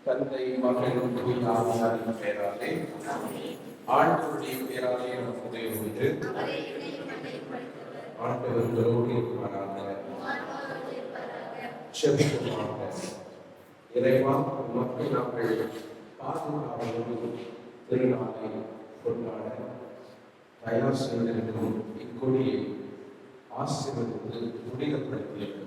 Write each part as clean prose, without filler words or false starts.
தந்தை மகன் தூய் ஆவியாரின் பெயராலே ஆண்டவருடைய பெயராலே நமக்கு உண்டு. ஆண்டவர்களோடு இருப்பாராக. செபிப்போமாக. இறைவா, உமக்கு நாங்கள் பாதுகாவலோடு திருநாளை கொண்டாட தயார் செய்திருக்கும் இக்கொடியை ஆசீர்வதித்து புனிதப்படுத்தியது.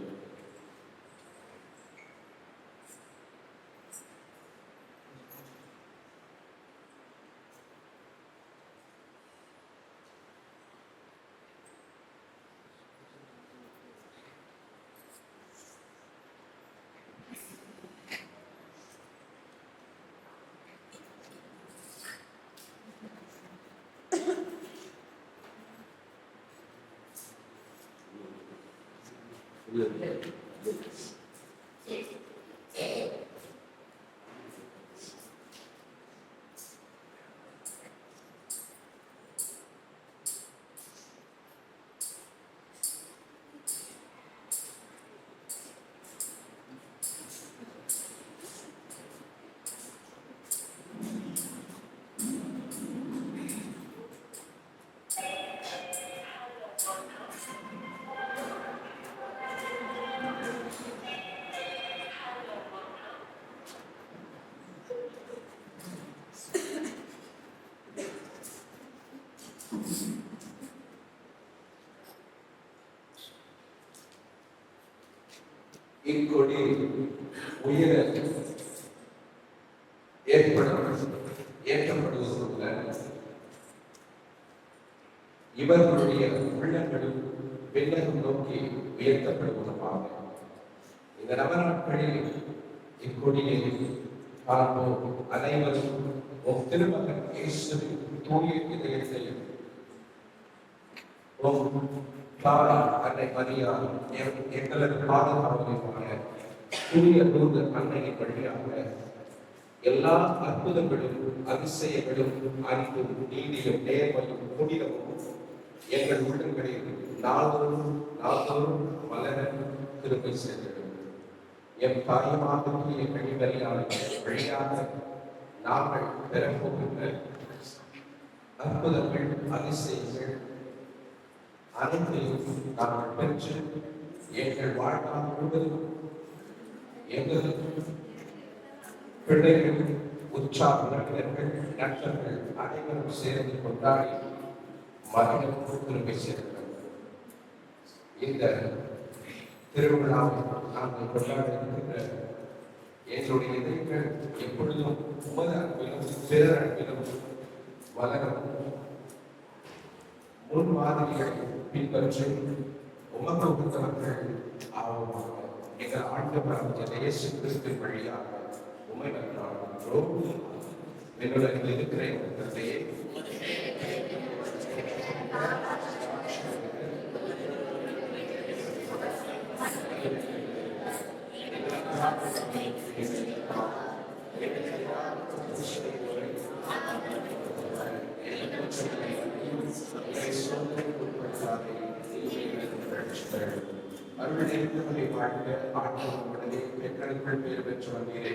இக்கொடி உயர ஏற்றப்படுவதுள்ள இவர்களுடைய உள்ளங்களும் விண்ணகம் நோக்கி உயர்த்தப்படுவதாக. இந்த நவநாட்களில் இக்கொடியை பார்ப்போம். அனைவரும் திருமகன் இயேசுவின் தூய இதயத்தையும் தாய் அன்னை மரியா எங்களது பாதுகாவலிமான தூய தூது அன்னையின் வழியாக எல்லா அற்புதங்களும் அதிசயங்களும் அன்பும் நீதியும் நேர்மையும் புனிதமும் எங்கள் உள்ளங்களில் நாள்தோறும் வளர திரும்பி சென்றிடும். என் தாயமாகவே எங்கள் வழியாக நாங்கள் பெறப்போகின்ற அற்புதங்கள் அதிசயங்கள் அனைத்தையும் நாங்கள் பெற்று எங்கள் வாழ்நாள் முழுவதும் எங்கள் பிள்ளைகள், உற்சாக உறவினர்கள், நண்பர்கள் அனைவரும் சேர்ந்து கொண்டாடி மகிழும் திரும்பி சேர்க்கிறோம். இந்த திருவிழாவை நாங்கள் கொண்டாட இருக்கின்ற எங்களுடைய இதயங்கள் எப்பொழுதும் உமது அன்பிலும் பிறர் அன்பிலும் வளரும் முன் மாதிரியை பின்பற்றி உமக்கு உகந்தவர்கள் ஆவோமாக. எங்கள் ஆண்டவராகிய இயேசு கிறிஸ்துவின் வழியாக உம்மை நன்றாடுகிறோம். என்னுடன் இருக்கிற எங்கள் தந்தையே, அருள்நிறைந்தவரை வாழ்ந்த ஆண்டவருடனே பெண்களுக்குள் பேர் பெற்று வந்தீரே.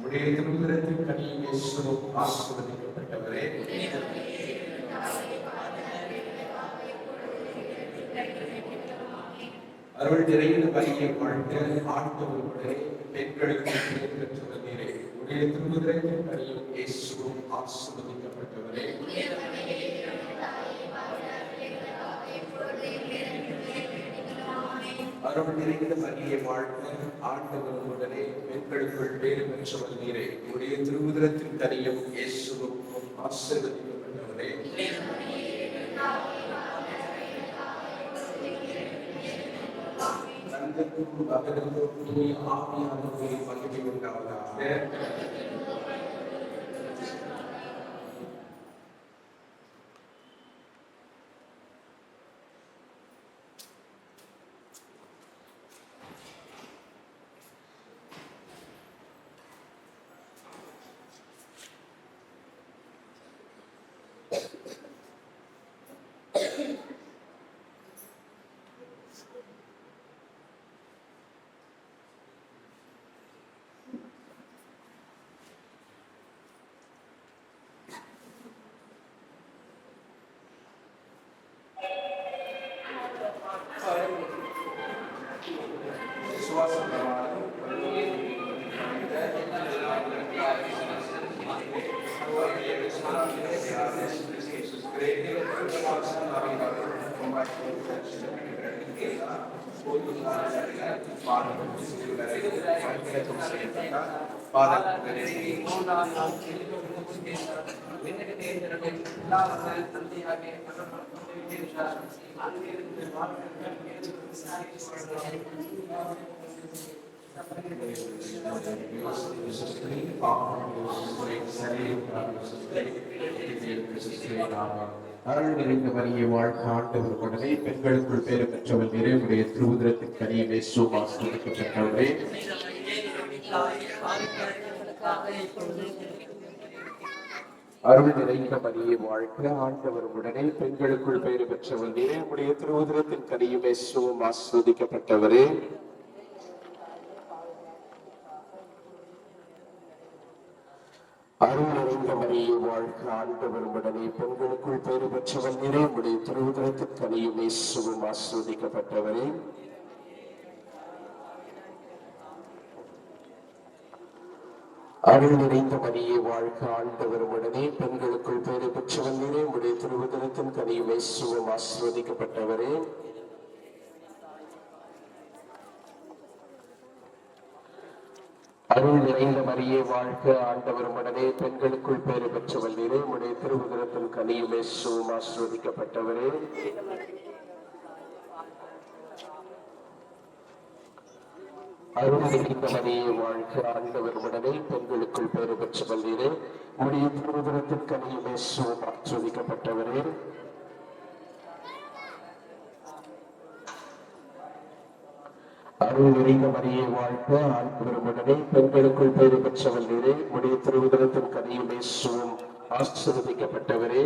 உடைய திருவுதரத்தின் கனியும் இயேசுவும் ஆசீர்வதிக்கப்பட்டவரே. அருள் நிறைந்த வரியை வாழ்ந்த ஆண்டவருடனே பெண்களுக்குள் பேர் பெற்று வந்தீரே. உடைய திருவுதரத்தின் கனியும் இயேசுவும் ஆசீர்வதிக்கப்பட்டவரே. அருள் நிறைந்த மரியை வாழ்ந்த ஆண்டவருடனே பெண்களுக்குள் பேறு பெற்று வந்தீரே. உடைய திருவுதரத்தின் கனியும் இயேசுவும் ஆசீர்வதிக்கப்பட்டவரே. தந்தைக்கும் மகனுக்கும் தூய ஆவியானவரே மகிமை உண்டாவதாக. அருள் நிறைந்த மரியே வாழ்க ஆண்டவர் உடனே பெண்களுக்குள் பேறு பெற்றவர் நிறைவுடைய திருவுதரத்தின் கனியை ஆசீர்வதிக்கப்பட்டவரே. அருள் நிறைந்த மரியே வாழ்க ஆண்டவர் உடனே பெண்களுக்குள் பேறு பெற்றவர் நிறைவுடைய திருவுதரத்தின் கனியும் இயேசுவும் ஆசீர்வதிக்கப்பட்டவரே. அருள் நிறைந்த மரியே வாழ்க ஆண்டவர் உடனே பெண்களுக்குள் பேறு பெற்றவர் நிறைவுடைய திருவுதரத்தின் கனியும் இயேசுவும் ஆசீர்வதிக்கப்பட்டவரே. அருள் நிறைந்த மரியே வாழ்க ஆண்டவர் உடனே பெண்களுக்குள் பேறு பெற்றவர் நிறைவுடைய திருவுதரத்தின் கனியும் இயேசுவும் ஆசீர்வதிக்கப்பட்டவரே. அருள் நிறைந்த மரியே வாழ்க ஆண்டவர் உடனே பெண்களுக்குள் பேறு பெற்றவர் நிறைவுடைய திருவுதரத்தின் கனியும் இயேசுவும் ஆசீர்வதிக்கப்பட்டவரே. அருள் நிறைந்த மரியே வாழ்க ஆண்டவர் உடனே பெண்களுக்குள் பேறு பெற்றவர் நிறைவுடைய திருவுதரத்தின் கனியும் இயேசுவும் ஆசீர்வதிக்கப்பட்டவரே. அருள் நிறைந்த மரியே வாழ்க ஆண்டவர் உடனே பெண்களுக்குள் பேறு பெற்றவர் நிறைவுடைய திருவுதரத்தின் கனியும் இயேசுவும் ஆசீர்வதிக்கப்பட்டவரே.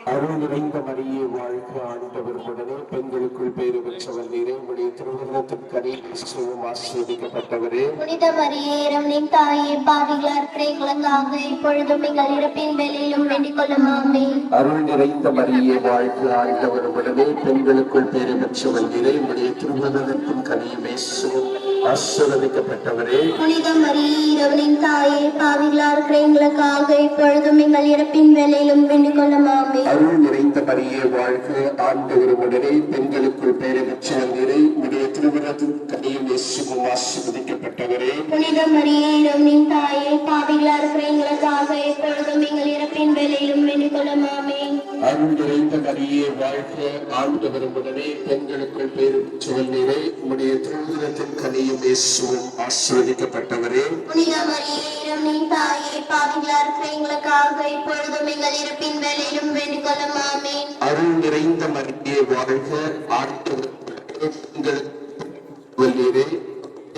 அருள் நிறைந்த மரியே வாழ்க ஆண்டவர் உடனே பெண்களுக்குள் பேறு பெற்றவர் நிறைவுடைய திருவுதரத்தின் கனியும் இயேசுவும் ஆசீர்வதிக்கப்பட்டவரே. புனித மரியே இறைவனின் தாயே பாவிகளார் இருக்கிற எங்களுக்காக இப்பொழுதும் எங்கள் இறப்பின் வேளையிலும் வேண்டிக் கொள்ளும் ஆமென். அருள் நிறைந்த மரியே வாழ்க ஆண்டவர் உடனே பெண்களுக்குள் பேறு பெற்றவர் நிறைவுடைய திருவுதரத்தின் கனியும் இயேசுவும் ஆசீர்வதிக்கப்பட்டவரே. புனித மரியே இறைவனின் தாயே பாவிகளார் இருக்கிற எங்களுக்காக இப்பொழுதும் எங்கள் இறப்பின் வேளையிலும் வேண்டிக் கொள்ளும் ஆமென். அருள் நிறைந்த மரியே வாழ்க ஆண்டவர் உடனே பெண்களுக்குள் பேறு பெற்றவர் நிறைவுடைய திருவுதரத்தின் கனியும் இயேசுவும் ஆசீர்வதிக்கப்பட்டவரே. புனித மரியே இறைவனின் தாயே பாவிகளார் இருக்கிற எங்களுக்காக இப்பொழுதும் எங்கள் இறப்பின் வேளையிலும் வேண்டிக் கொள்ளும் ஆமென். அருள் நிறைந்த மரியே வாழ்க ஆண்டவர் உடனே பெண்களுக்குள் பேறு பெற்றவர் நிறைவுடைய திருவுதரத்தின் கனியும் இயேசுவும் ஆசீர்வதிக்கப்பட்டவரே. புனித மரியே இறைவனின் தாயே பாவிகளார் இருக்கிற எங்களுக்காக இப்பொழுதும் எங்கள் இறப்பின் வேளையிலும் வேண்டிக் கொள்ளும் ஆமென். அருள் நிறைந்த மரியே வாழ்க ஆண்டவர்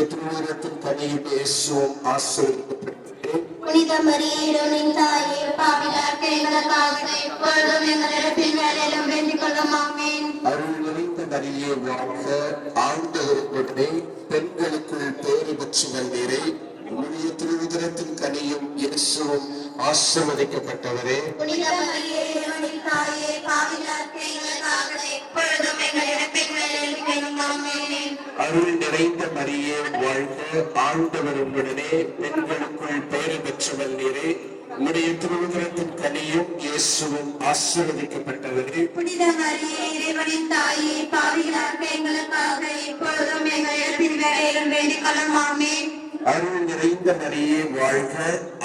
திருவுதரத்தின் கனியும் இயேசுவும் ஆசீர்வதிக்கப்பட்டவரே. புனித மரியே இறைவனின் தாயே பாவிகளார் இருக்கிற எங்களுக்காக இப்பொழுதும் எங்கள் இறப்பின் வேளையிலும் வேண்டிக் கொள்ளும் ஆமென். அருள் நிறைந்த மரியே வாழ்க ஆண்டவர் உடனே பெண்களுக்குள் பேறு பெற்றவர் நிறைவுடைய திருவுதரத்தின் கனியும் இயேசுவும் ஆசீர்வதிக்கப்பட்டவரே. புனித மரியே இறைவனின் தாயே பாவிகளார் இருக்கிற எங்களுக்காக இப்பொழுதும் எங்கள் இறப்பின் வேளையிலும் வேண்டிக் கொள்ளும் ஆமென். அருள் நிறைந்த மரியே வாழ்க ஆண்டவர் உடனே பெண்களுக்குள் பேறு பெற்றவர் நிறைவுடைய திருவுதரத்தின் கனியும் இயேசுவும் ஆசீர்வதிக்கப்பட்டவரே. புனித மரியே இறைவனின் தாயே பாவிகளார் இருக்கிற எங்களுக்காக இப்பொழுதும் எங்கள் இறப்பின் வேளையிலும் வேண்டிக் கொள்ளும் ஆமென். அருள் நிறைந்த மரியே வாழ்க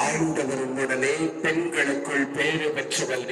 ஆண்டவர் உடனே பெண்களுக்குள் பேறு பெற்றவர்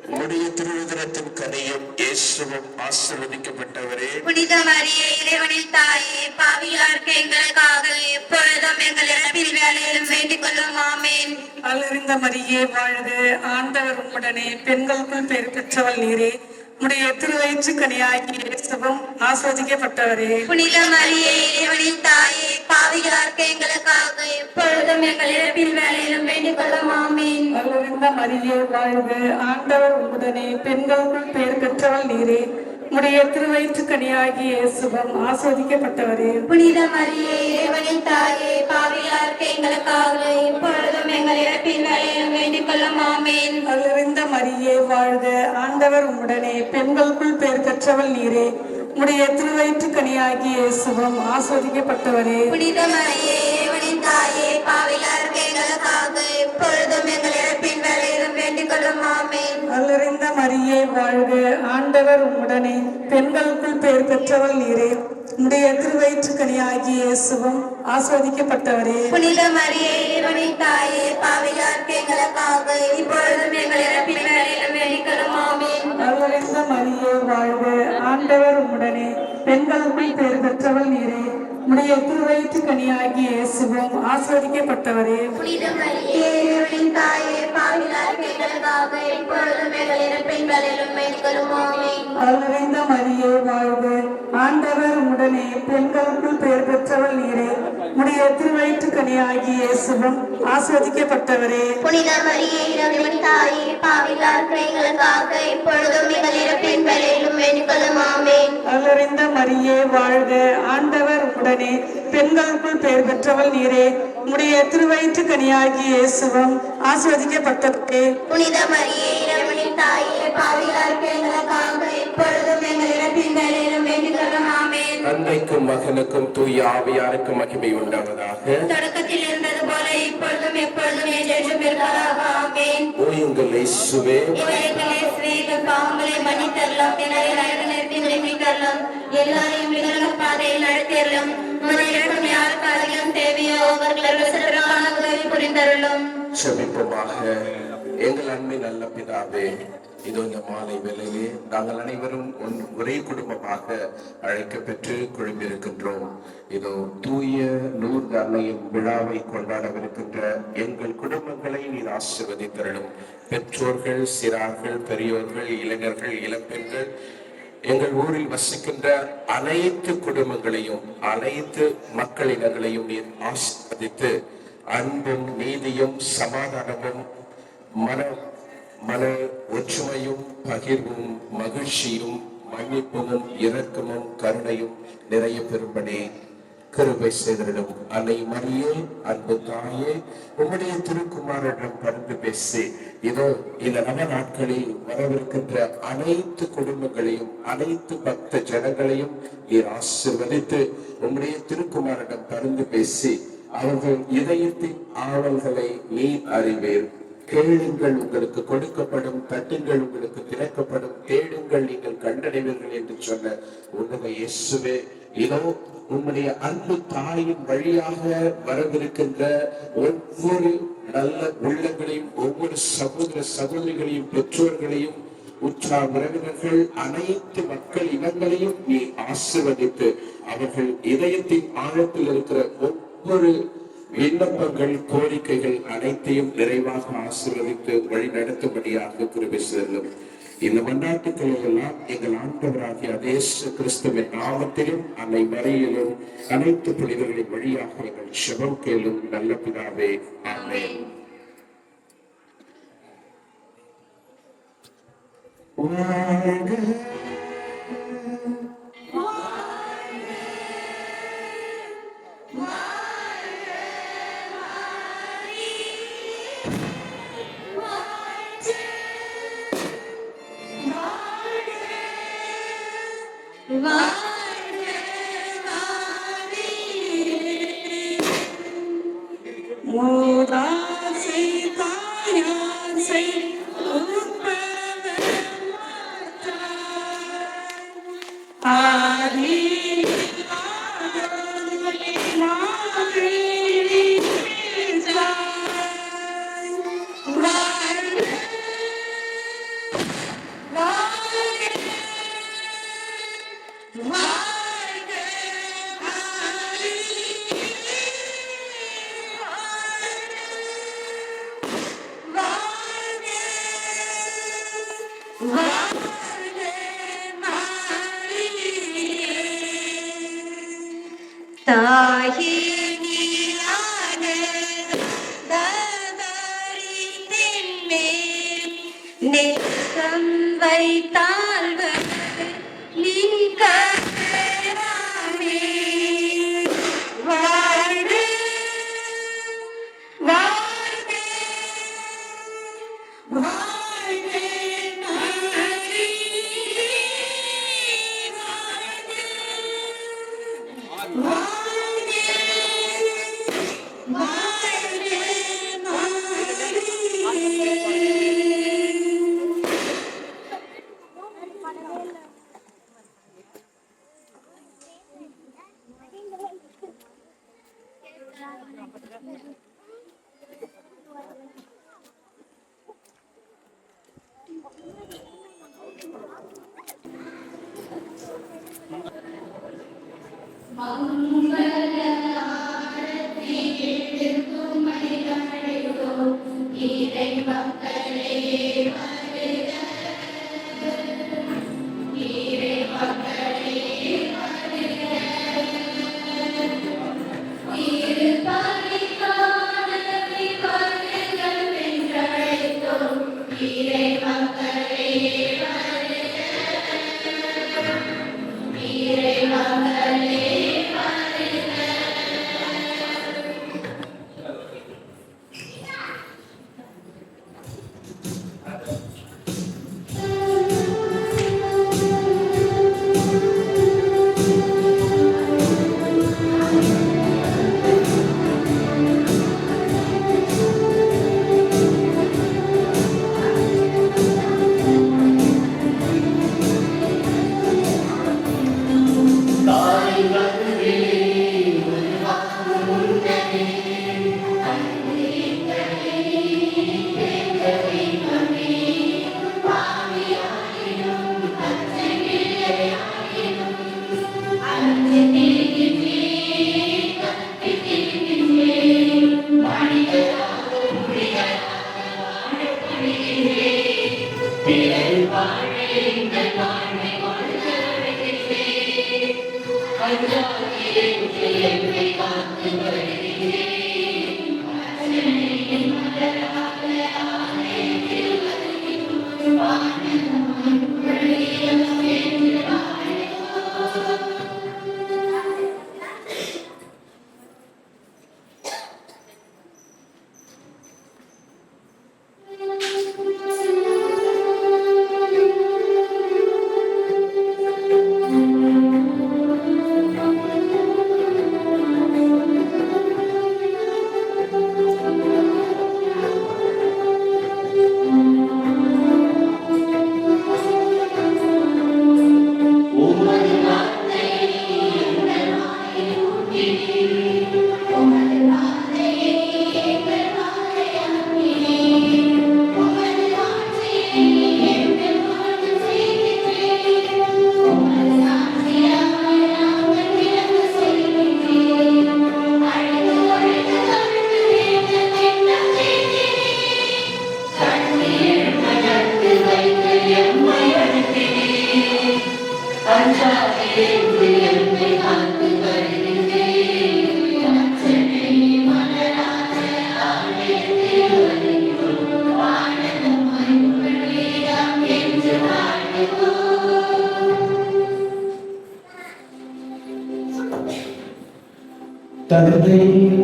உம்முடைய திருவுதரத்தின் கனியும் இயேசுவும் ஆசீர்வதிக்கப்பட்டவரே. புனித மரியே இறைவனின் தாயே பாவிகளார் இருக்கிற எங்களுக்காக இப்பொழுதும் எங்கள் இறப்பின் வேளையிலும் வேண்டிக் கொள்ளும் ஆமென். அருளிருந்த மரியே வாழ்க ஆண்டவர் உம்முடனே பெண்களுக்குள் பேறு பெற்றவள் நீரே உம்முடைய திருவயிற்று கனியாகிய இயேசுவும் ஆசீர்வதிக்கப்பட்டவரே. புனித மரியே இறைவனின் தாயே பாவிகளார் இருக்கிற எங்களுக்காக இப்பொழுதும் எங்கள் இறப்பின் வேளையிலும் வேண்டிக் கொள்ளும் ஆமென். அருளிருந்த மரியே வாழ்க ஆண்டவர் உம்முடனே பெண்களுக்குள் பேறு பெற்றவள் நீரே உம்முடைய திருவயிற்று கனியாகிய இயேசுவும் ஆசீர்வதிக்கப்பட்டவரே. புனித மரியே இறைவனின் தாயே பாவிகளார் இருக்கிற எங்களுக்காக இப்பொழுதும் எங்கள் இறப்பின் வேளையிலும் வேண்டிக் கொள்ளும் ஆமென். அருளிருந்த மரியே வாழ்க ஆண்டவர் உம்முடனே பெண்களுக்குள் பேறு பெற்றவள் நீரே உம்முடைய திருவயிற்று கனியாகிய இயேசுவும் ஆசீர்வதிக்கப்பட்டவரே. புனித மரியே இறைவனின் தாயே பாவிகளார் இருக்கிற எங்களுக்காக இப்பொழுதும் எங்கள் இறப்பின் வேளையிலும் வேண்டிக் கொள்ளும் ஆமென். அல்லறிந்த மரியே வாழ்க, ஆண்டவர் உம்முடனே, பெண்களுக்குள் பேர் பெற்றவள் நீரே. உம்முடைய திருவயிற்று கனியாகிய இயேசுவும் ஆஸ்வதிக்கப்பட்டவரே. புனித மரியே இறைவனின் தாயே, பாவியார்க்கு எங்களுக்காக இப்பொழுதும் எங்கள் இறப்பின் வேளையிலும் வேண்டிக் கொள்ளும் ஆமென். அல்லறிந்த மரியே வாழ்க, ஆண்டவர் உம்முடனே, பெண்களுக்குள் பேர் பெற்றவள் நீரே. உம்முடைய திருவயிற்று கனியாகிய இயேசுவும் ஆஸ்வதிக்கப்பட்டவரே. புனித மரியே இறைவனின் தாயே, பாவியார்க்கு எங்களுக்காக இப்பொழுதும் எங்கள் இறப்பின் வேளையிலும் வேண்டிக் கொள்ளும் ஆமென். அல்லறிந்த மரியே வாழ்க, ஆண்டவர் உம்முடனே, பெண்களுக்குள் பேர் பெற்றவள் நீரே. உம்முடைய திருவயிற்று கனியாகிய இயேசுவும் ஆஸ்வதிக்கப்பட்டவரே. புனித மரியே இறைவனின் தாயே, பாவியார்க்கு எங்களுக்காக இப்பொழுதும் எங்கள் இறப்பின் வேளையிலும் வேண்டிக் கொள்ளும் ஆமென். அல்லறிந்த மரியே வாழ்க, ஆண்டவர் உம்முடனே, பெண்களுக்குள் பேர் பெற்றவள் நீரே. உம்முடைய திருவயிற்று கனியாகிய இயேசுவும் ஆஸ்வதிக்கப்பட்டவரே. புனித மரியே இறைவனின் தாயே, பாவியார்க்கு எங்களுக்காக இப்பொழுதும் எங்கள் இறப்பின் வேளையிலும் வேண்டிக் கொள்ளும் ஆமென். தந்தைக்கும் மகனுக்கும் தூய ஆவியாருக்கும் மகிமை உண்டாவதாக. தொடக்கத்தில் இருந்தது போல இப்பொழுதும் எப்பொழுதும் என்றென்றும் இருப்பதாக ஆமென். ஓயுங்கள் இயேசுவே, இவர்களே ஸ்ரீகள் பாவங்களை மன்னித்தரலாம், நிறுத்தி நிரப்பித்தரலாம், எல்லாரையும் விலக பாதையில் நடத்தியறலாம். முதலிடம் யாருக்கு அதிகம் தேவையோ அவர்கள் சிறப்பான உதவி புரிந்தருளும். செபிப்போமாக. எங்கள் அன்பின் நல்ல பிதாவே, இதோ இந்த மாலை வேளையிலே நாங்கள் அனைவரும் ஒரே குடும்பமாக அழைக்கப்பெற்று குழும்பிருக்கின்றோம். இதோ தூய நூறு அன்னையின் விழாவை கொண்டாடவிருக்கின்ற எங்கள் குடும்பங்களை நீர் ஆசீர்வதித்தருளும். பெற்றோர்கள், சிறார்கள், பெரியோர்கள், இளைஞர்கள், இளம்பெண்கள், எங்கள் ஊரில் வசிக்கின்ற அனைத்து குடும்பங்களையும் அனைத்து மக்களினங்களையும் நீர் ஆசீர்வதித்து அன்பும் நீதியும் சமாதானமும் மன ஒற்றுமையும் பகிர்வும் மகிழ்ச்சியும் மன்னிப்பும் இரக்கமும் கருணையும் நிறைய பெறும்படி கிருபை செய்திடும். அன்னை மரியே, அன்பு தாயே, உம்முடைய திருக்குமாரிடம் பரிந்து பேசி இதோ இந்த நவ நாட்களில் வரவிருக்கின்ற அனைத்து குடும்பங்களையும் அனைத்து பக்த ஜனங்களையும் நீர் ஆசீர்வதித்து உம்முடைய திருக்குமாரிடம் பரிந்து பேசி அவர்கள் இதயத்தின் ஆவல்களை நீர் அறிவீர். கேளுங்கள், உங்களுக்கு கொடுக்கப்படும், தட்டுங்கள், உங்களுக்கு திறக்கப்படும், தேடுங்கள், நீங்கள் கண்டடைவீர்கள் என்று சொன்ன உன்னத இயேசுவே, இதோ உம்முடைய அன்பு தாயின் வழியாக வரவிருக்கின்ற ஒவ்வொரு நல்ல உள்ளங்களையும், ஒவ்வொரு சகோதர சகோதரிகளையும், பெற்றோர்களையும், உற்றார் உறவினர்கள், அனைத்து மக்கள் இனங்களையும் நீ ஆசீர்வதித்து அவர்கள் இதயத்தின் ஆழத்தில் இருக்கிற ஒவ்வொரு விண்ணப்பங்கள், கோரிக்கைகள் அனைத்தையும் நிறைவாக ஆசீர்வதித்து வழி நடத்தும்படியாக கிருபை செய்தருளும். இந்த மன்றாட்டுக்களை எல்லாம் எங்கள் ஆண்டவராகிய இயேசு கிறிஸ்துவின் நாமத்திலும் அன்னை மரியிலும் அனைத்து புனிதர்களின் வழியாக எங்கள் ஜெபம் கேளும் நல்ல பிதாவே, ஆமென். தாயே நேசம் வைத்தால் நீ கராமே வாழ்க வாழ்க வாழ்க மரி வாழ்க வாழ்க தந்தை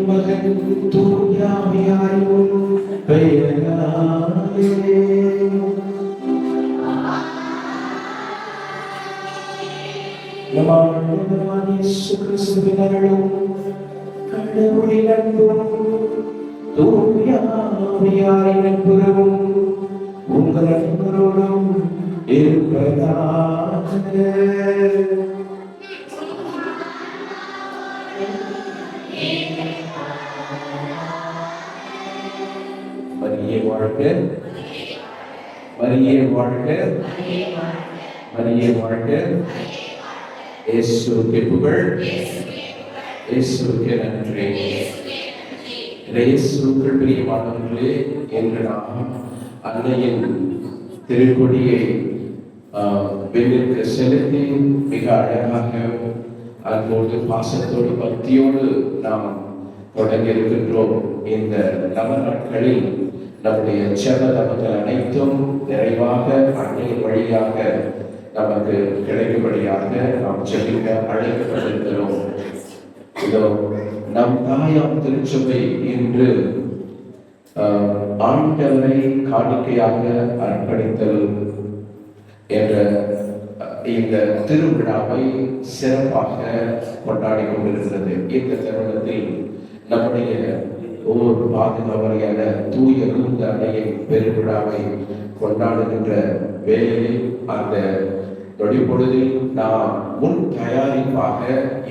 மகன் தூயாவியாரும் பெயராலே நம் ஆண்டவராகிய இயேசு கிறிஸ்துவின் அருளும் கடவுளின் அன்பும் தூயாவியாரின் அன்புறவும் உங்கள் அனைவரோடும் இருப்பதாக. மரியே வாழ்க, மரியே வாழ்க, மரியே வாழ்க. இயேசுவுக்கு புகழ், இயேசுவுக்கு நன்றி. இயேசுவுக்குள் பிரியமானவர்களே, என்று நாம் அன்னையின் திருக்கொடியை பெண்ணிற்கு செலுத்தி மிக அழகாக அன்போடு பாசத்தோடு பக்தியோடு நாம் தொடங்கி இருக்கின்றோம். இந்த நவநாட்களில் நம்முடைய செப தபங்கள் அனைத்தும் நிறைவாக அன்னையின் வழியாக நமக்கு கிடைக்கும்படியாக நாம் செபிக்க அழைக்கப்பட்டிருக்கிறோம். இதோ நம் தாயாம் திருச்சபை இன்று ஆண்டவரை காணிக்கையாக அர்ப்பணித்தல் என்ற இந்த திருவிழாவை சிறப்பாக கொண்டாடி கொண்டிருக்கிறது. இந்த தருணத்தில் நம்முடைய ஓர் பாதுகாவலியான தூய இருந்த அன்னையின் பெருவிழாவை கொண்டாடுகின்ற வேளையில் அந்த நொடிப்பொழுதில் நாம் முன் தயாரிப்பாக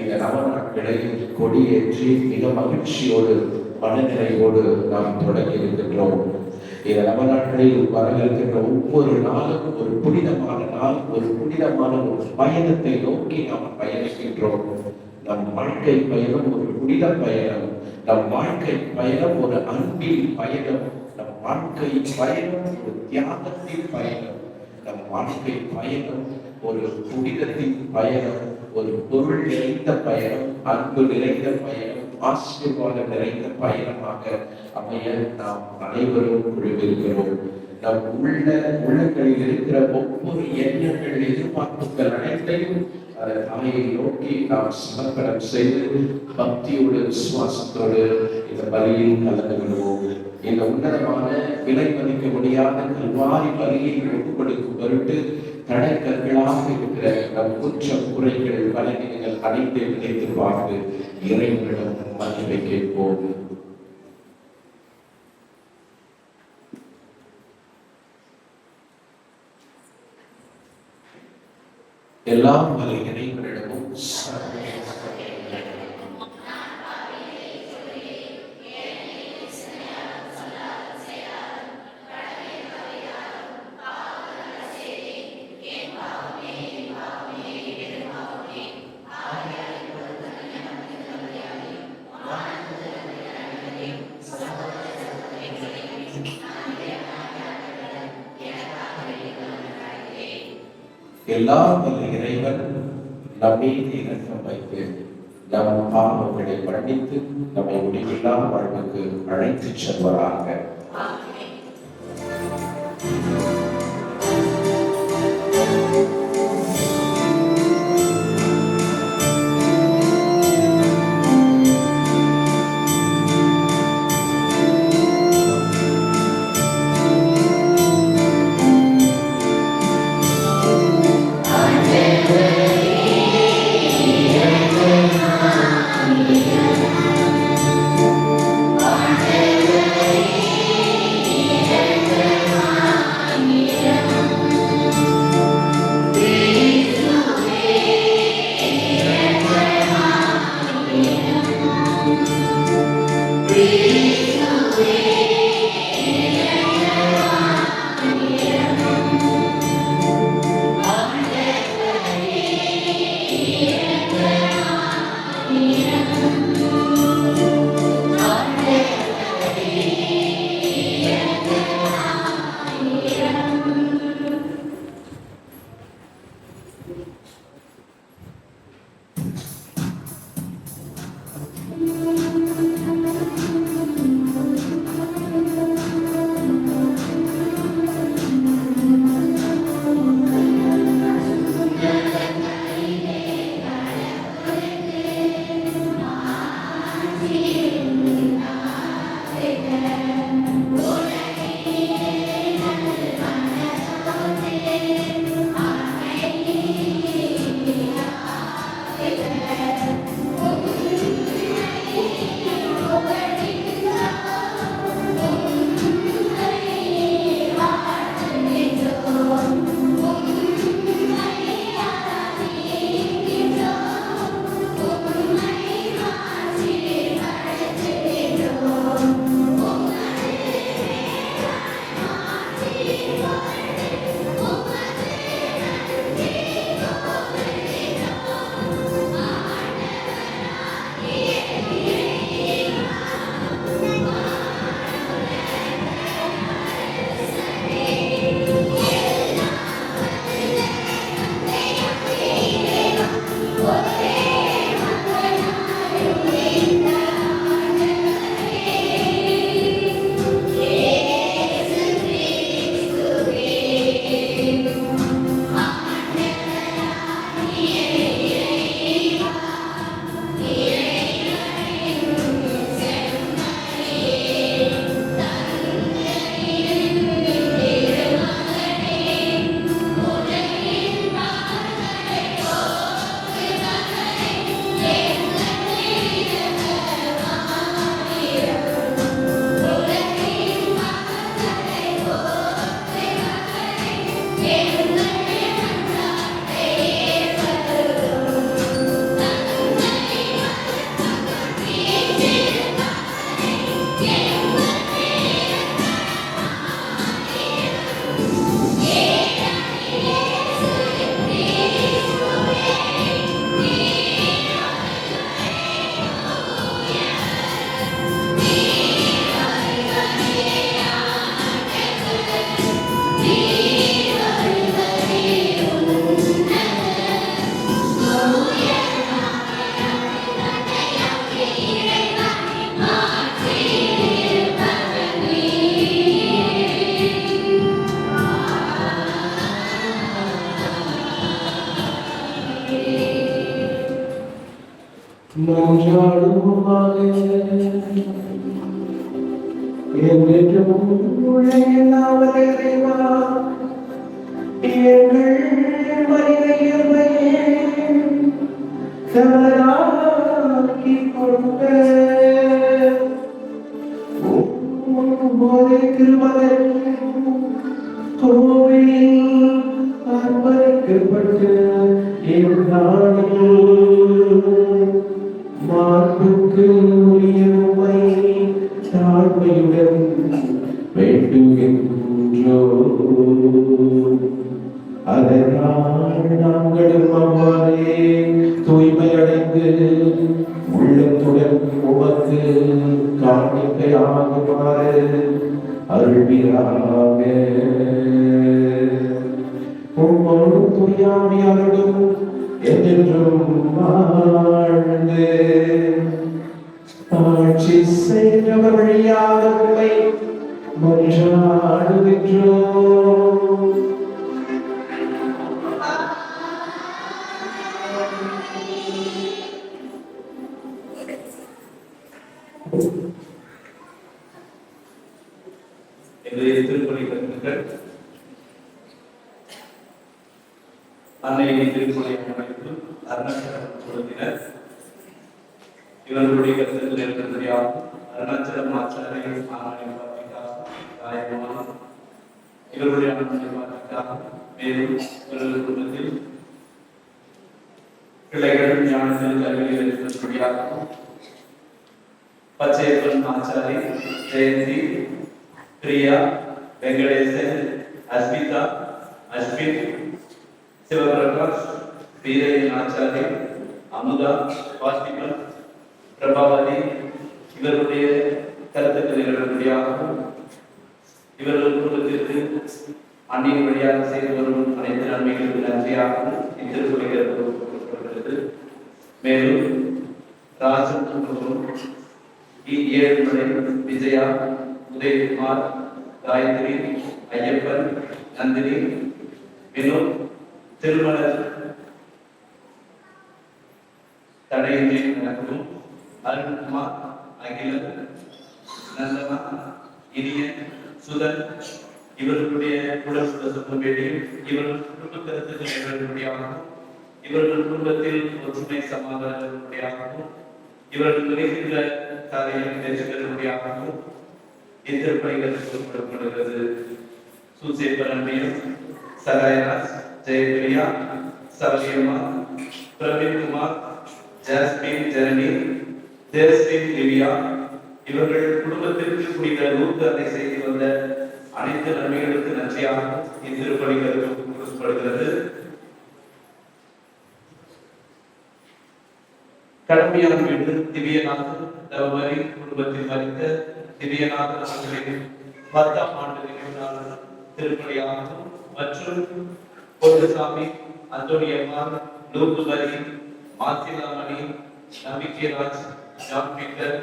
இந்த நவநாட்களை கொடியேற்றி மிக மகிழ்ச்சியோடு மனநிறைவோடு நாம் தொடங்கி இருக்கின்றோம். இந்த நவநாட்களில் வரவிருக்கின்ற ஒவ்வொரு நாளும் ஒரு புனிதமான நாள், ஒரு புனிதமான ஒரு பயணத்தை நோக்கி நாம் பயணிக்கின்றோம். நம் வாழ்க்கை பயணம் ஒரு புனித பயணம், நம் வாழ்க்கை பயணம் ஒரு அன்பின் பயணம், நம் வாழ்க்கை பயணம் ஒரு தியாகத்தின் பயணம், நம் வாழ்க்கை பயணம் ஒரு புனிதத்தின் பயணம், ஒரு பொருள் நிறைந்த பயணம், அன்பு நிறைந்த பயணம், ஆசீர்வாதம் நிறைந்த பயணமாக அமைய நாம் அனைவரும் குழுவிருக்கிறோம். நம் உள்ளங்களில் இருக்கிற ஒவ்வொரு எண்ணங்கள், எதிர்பார்ப்புகள் அனைத்தையும் அவையை நோக்கி நாம் சமர்ப்பணம் செய்து பக்தியோடு விசுவாசத்தோடு இந்த பலியில் கலந்து கொள்வோம். இந்த உன்னதமான விலை மதிக்க முடியாத கல்வாரி பலியை ஒப்புக் கொடுக்கும் பொருட்டு தடைக்கற்களாக இருக்கிற நம் குற்றம், குறைகள், பலவீனங்கள் அனைத்தை நினைத்து பார்த்து இறைவனிடம் மன்னிப்பை கேட்போம். எல்லா வல்ல இறைவனிடமும் எல்லா வல்ல இறைவன் நம்மீது இரக்கம் வைத்து நம் பாவங்களை மன்னித்து நம்மை முடிவில்லா வாழ்வுக்கு அழைத்துச் செல்வராக. Amen. மன்றாடுவோமாக. என்றென்றும் உலகெல்லாம் இறைவா, எங்கள் மனிதர்களை தவறாக்கிக் கொண்ட ஒரே திருமகன் கோவிலில் அர்ப்பணிக்கப்பட்ட இந்நாளில் மாண்புக்கு உரிய உம்மை தாழ்மையுடன் வேண்டுகின்றோம். அதனால் நாங்களும் அவ்வாறே தூய்மையடைந்து உள்ளத்துடன் உமக்கு காணிக்கையாகுமாறு அருள்வீராக. உம்மோடு தூயாமையாரோடும் என்றென்றும் வாழ்ந்து ஆட்சி செய்தவர் வழியாக உம்மை மன்றாடுகின்றோம். திருப்பலி கருத்துக்கள் அன்னையின் திருப்பலி அமைப்பு அருணாச்சலம் குழுவினர் இவர்களுடைய கருத்துக்கள் இருக்கிறதையாகும். அருணாச்சலம் ஆச்சாரிய இவருடைய ஆனந்தமாக மேலும் இவர்கள் குடும்பத்தில் பிள்ளைகள் ஞானத்தில் கல்வியில் இருக்கிறபடியாகவும் பச்சையப்பன் ஆச்சாரி, ஜெயந்தி, பிரியா, வெங்கடேசன், அஸ்மிதா, அஸ்மித், சிவபிரகாஷ், வீரையன் ஆச்சாரி, அமுதா, வாஸ்திபன், பிரபாவதி இவருடைய கருத்துக்கள் இவர்களுடையாகவும் இவர்கள் குடும்பத்திற்கு அன்னையின் வழியாக செய்து வரும் அனைத்து நன்மைகளுக்கு நன்றியாகவும் இத்திருப்பலிகள் கொடுக்கப்படுகிறது. மேலும் ராஜன் குடும்பம் ஏழுமலை, விஜயா, உதயகுமார், காயத்ரி, ஐயப்பன், நந்தினி, வினோத் திருமண தடையின்றி நடக்கும் அருண்குமார், அகிலன், நந்தனா, இனியன், சுதன் இவர்களுடைய குடும்ப சுமவேடியும் இவர்கள் குடும்ப கருத்துக்கள் இவர்களுடையாகவும் இவர்கள் குடும்பத்தில் ஒற்றுமை சமாதானங்களுடையாகவும் இவர்கள் நினைக்கின்ற காரியம் நிறைவேற்றுவதற்காகவும் இத்திருப்பணிகள் கொடுக்கப்படுகிறது. சூசேப்பரண்யம், சகாயராஜ், ஜெயபிரியா, சவலியம்மா, பிரவீன்குமார், ஜாஸ்மின், ஜனனி, தேவஸ்ரீன், லிவியா இவர்கள் குடும்பத்திற்கு புனித நூற்றாண்டை செய்து வந்த அனைத்து நன்மைகளுக்கு நன்றியாக இத்திருப்பணிகள் கொடுக்கப்படுகிறது. கடமையான வீடு திவ்யநாதன் தவமரி குடும்பத்தில் மறித்த திவ்யநாதன் அவர்களின் 10ஆம் ஆண்டு நினைவு நாள் திருப்பணியாகும் மற்றும் பொருசாமி, அந்தோனியம்மாள், நூகுமரி, மாசிலாமணி, நம்பிக்கைராஜ், ஜான் பீட்டர்,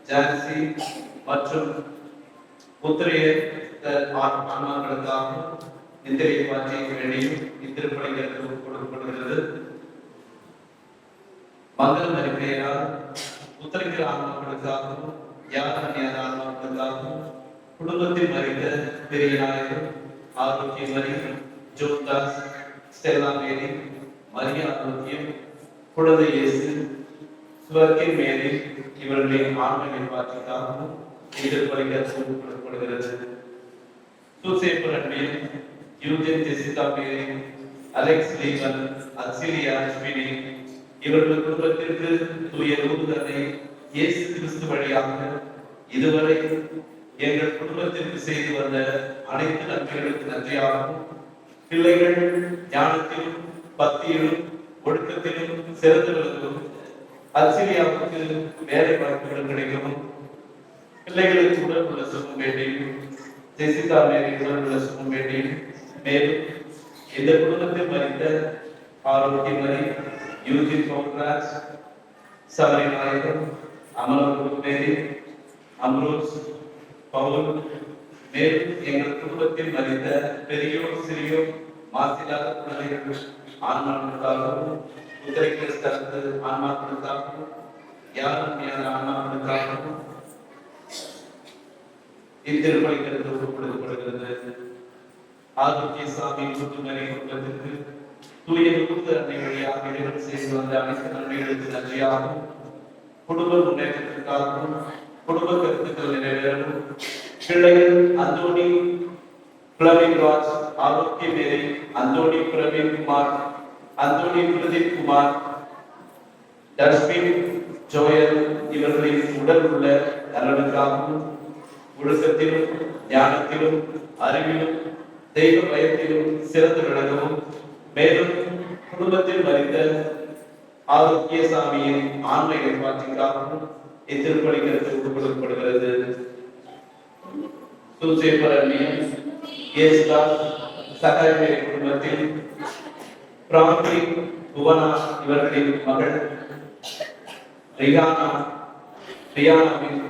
ஜான்சி மற்றும் புத்திரைய ஆன்மாக்களுக்காக நித்திரை மாற்றி வேண்டியும் இத்திருப்பணிகளுக்கு கொடுக்கப்படுகிறது. மங்கள மரிப்பெயரால் புத்திரிக்கிற ஆன்மாக்களுக்காகவும் யாதனையான ஆன்மாக்களுக்காகவும் குடும்பத்தில் மறித்த பெரிய நாயகர், ஆரோக்கியமரி, ஜோதாஸ், ஸ்டெல்லா மேரி, மரியா ஆரோக்கியம், குழந்தை இயேசு, சுவர்க்கின் மேரி இவர்களின் ஆன்ம நிர்வாகத்திற்காகவும் எதிர்ப்பலிகள் கொடுக்கப்படுகிறது. சூசேப்பர் அன்பில் யூஜன் ஜெசிகா மேரி, அலெக்ஸ் லீவன், அக்சிலியா அஸ்வினி இவர்கள் குடும்பத்திற்கு தூய நூறுதனை இயேசு கிறிஸ்து வழியாக இதுவரை எங்கள் குடும்பத்திற்கு செய்து வந்த அனைத்து நன்மைகளுக்கு நன்றியாகவும் பிள்ளைகள் ஞானத்திலும் பக்தியிலும் ஒழுக்கத்திலும் சிறந்தவர்களுக்கும் அக்சிலியாவுக்கு வேலை வாய்ப்புகள் கிடைக்கவும் பிள்ளைகளுக்கு உடல் உள்ள சுகம் வேண்டியும் ஜெசிகா மேரி உடல் உள்ள சுகம் வேண்டியும் மேலும் இந்த குடும்பத்தில் மறித்த ஆரோக்கியமரி, யூஜின் பவுன்ராஜ், சவரி நாயகன், அமலகுரு மேரி, அம்ரோஸ், பவுல் மேலும் எங்கள் குடும்பத்தில் மறித்த பெரியோர் சிறியோர் மாசிலாத குழந்தைகள் ஆன்மாக்களுக்காகவும் உத்தரைக்கு ஸ்தலத்து ஆன்மாக்களுக்காகவும் யாரும் யார் ஆன்மாக்களுக்காகவும் இத்திருப்பலிக்கிறது ஒப்புக்கொடுக்கப்படுகிறது. ஆரோக்கிய சாமி குடும்பத்தினரை குடும்பத்திற்கு தூய குடும்ப அன்னை வழியாக இறைவன் செய்து வந்த அனைத்து நன்மைகளுக்கு நன்றியாகவும் குடும்ப முன்னேற்றத்திற்காகவும் குடும்ப கருத்துக்கள் நிறைவேறவும் பிள்ளைகள் அந்தோணி பிரவீன் ராஜ், ஆரோக்கிய மேரி, அந்தோணி பிரவீன் குமார், அந்தோணி பிரதீப் குமார், டஸ்பின் ஜோயல் இவர்களின் உடல் உள்ள நலனுக்காகவும் ஒழுக்கத்திலும் ஞானத்திலும் அறிவிலும் தெய்வ பயத்திலும் சிறந்து விளங்கவும் மேலும் குடும்பத்தில் மறித்த ஆரோக்கிய சாமியின் ஆன்ம ஏற்பாட்டிற்காகவும் இத்திருப்பலிக்கிறது ஒப்புக்கொடுக்கப்படுகிறது. சூசேபரண்யம் ஏசுதாஸ் சகாயமேரி குடும்பத்தில் பிராந்தி புவனா இவர்களின் மகள் ரியானாவின்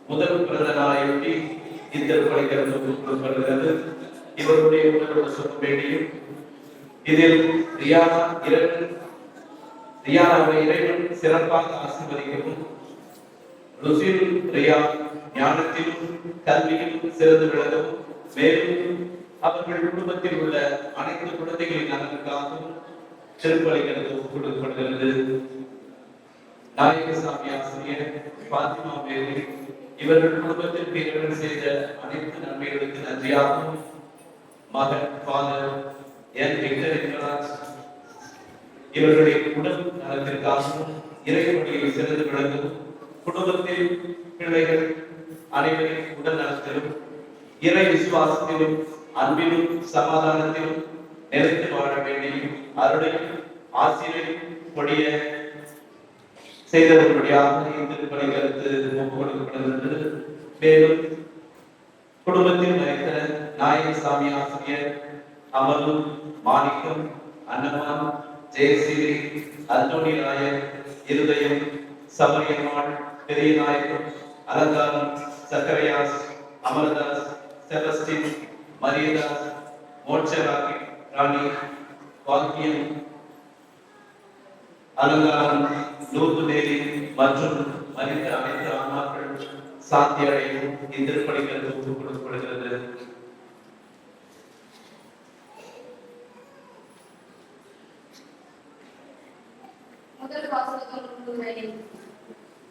முதல் பிறந்த நாளையொட்டி இத்திருப்பலிக்கிறது ஒப்புக்கொடுக்கப்படுகிறது. இவருடைய உடலோட சுகம் வேண்டியும் இதில் ரியானாவை இறைவன் சிறப்பாக ஆசீர்வதிக்கவும் ருசில் ரியா ஞானத்திலும் கல்வியிலும் சிறந்து விளங்கவும் மேலும் அவர்கள் குடும்பத்தில் உள்ள அனைத்து குழந்தைகளின் நலனுக்காகவும் திருப்பலிக்கிறது ஒப்புக்கொடுக்கப்படுகிறது. நாயகசாமி ஆசிரியர் பாத்திமா மேரி இவர்கள் குடும்பத்தில் இறைவன் செய்த அனைத்து நன்மைகளுக்கு நன்றியாகவும் மகன் ஃபாதர் என் விக்டர் இன்கராஜ் இவர்களுடைய உடல் நலத்திற்காகவும் இறைவனியை சிறந்து விளங்கவும் குடும்பத்தில் பிள்ளைகள் அனைவரின் உடல் நலத்திலும் இறை விசுவாசத்திலும் அன்பிலும் சமாதானத்திலும் நிலைத்து வாழ வேண்டியும் அருளையும் ஆசிரியர் கொடிய செய்தவர்களுடையாக இந்த பணிகளுக்கு ஒப்புக்கொடுக்கப்படுகிறது. மேலும் குடும்பத்தில் மறைத்த நாயகசாமி ஆசிரியர் அமலு, மாணிக்கம், அன்னமான், ஜெயசீரி, அந்தோணி நாயர், இருதயம், சமரியம்மாள், பெரிய நாயகம், அலங்காரம், சக்கரையாஸ், அமர்தாஸ், செபஸ்டின், மரியதாஸ், மோட்சராகி ராணி, வாக்கியம், அலங்காரம், லூர்துநேரி மற்றும் மனித அனைத்து ஆன்மாக்கள் சாந்தி அடையும் இத்திருப்பலிக்கிறது ஒப்புக்கொடுக்கப்படுகிறது. முதல் வாசகம் முழுமையில்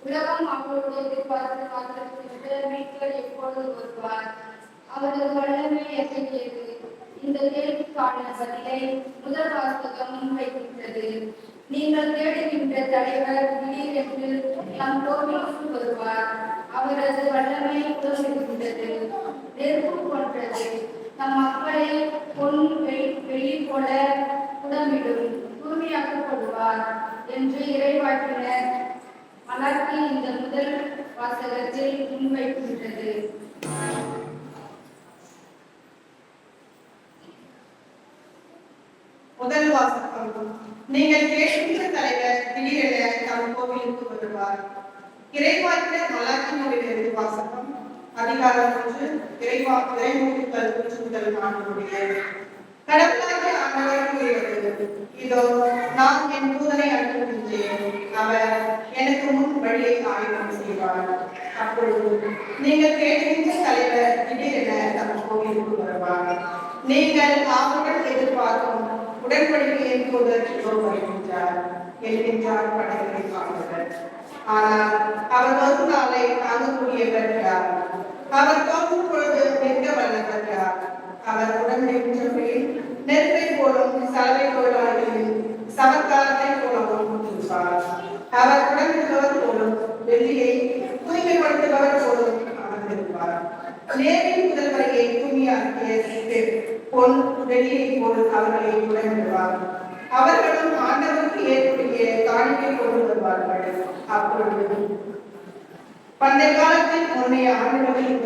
உலகம் அவருடைய எதிர்பார்த்து காத்திருக்கின்ற மீட்பர் எப்பொழுது வருவார்? அவரது வல்லமை எத்தகையது? இந்த கேள்விக்கான பதிலை முதல் வாசகம் முன்வைக்கின்றது. நீங்கள் தேடுகின்ற தலைவர் திடீரென்று நம் கோவிலுக்கு வருவார். அவரது வல்லமை உதவுகின்றது, நெருப்பு போன்றது. நம் மக்களை பொன் வெளி போல உடம்பிடும், தூய்மையாக்கப்படுவார் என்று இறைவாக்கினர் மலர்த்தி இந்த முதல் வாசகத்தில் முன்வைக்கின்றது. முதல் வாசகம். நீங்கள் கேட்கின்ற தலைவர் திடீரென நம் கோவிலுக்கு வருவார். இறைவாக்கினர் மலாக்கியிலிருந்து வாசகம். அதிகாரம் 1, இறைமூட்டுதல் 3-4. கடவுளாகிய ஆண்டவர் கூறுகிறது, இதோ நான் என் தூதனை அனுப்புகின்றேன், அவர் எனக்கு முன் வழியை ஆயத்தம் செய்வார். அப்பொழுது நீங்கள் கேட்கின்ற தலைவர் திடீரென நம் கோவிலுக்கு வருவார். நீங்கள் ஆவலுடன் எதிர்பார்க்கும் உடன்படிக்கையின் தூதர் வருகின்றார் என்கின்றார் படைகளின் ஆண்டவர். ஆனால் அவர் வரும் நாளை தாங்கக்கூடியவர் யார்? அவர் தோன்றும் பொழுது நிற்க வல்லவர் யார்? அவர் உடன்படிக்கையை நெருப்பை போலும் சலவை தொழிலாளிகளின் சமக்காலத்தை போலவும் இருப்பார். அவர் உடன்படுபவர் போலும் வெள்ளியை தூய்மைப்படுத்துபவர் போலும் அமர்ந்திருப்பார். நேரின் முதல்வரையை தூய்மையாக்கிய பொன் வெள்ளியை போல் அவர்களை உடன்படுவார். அவர்களும் ஆண்டவருக்கு ஏற்புடைய காணிக்கை கொண்டு வருவார்கள். அப்பொழுது பண்டைய காலத்தில் முன்னைய ஆண்டுகளில்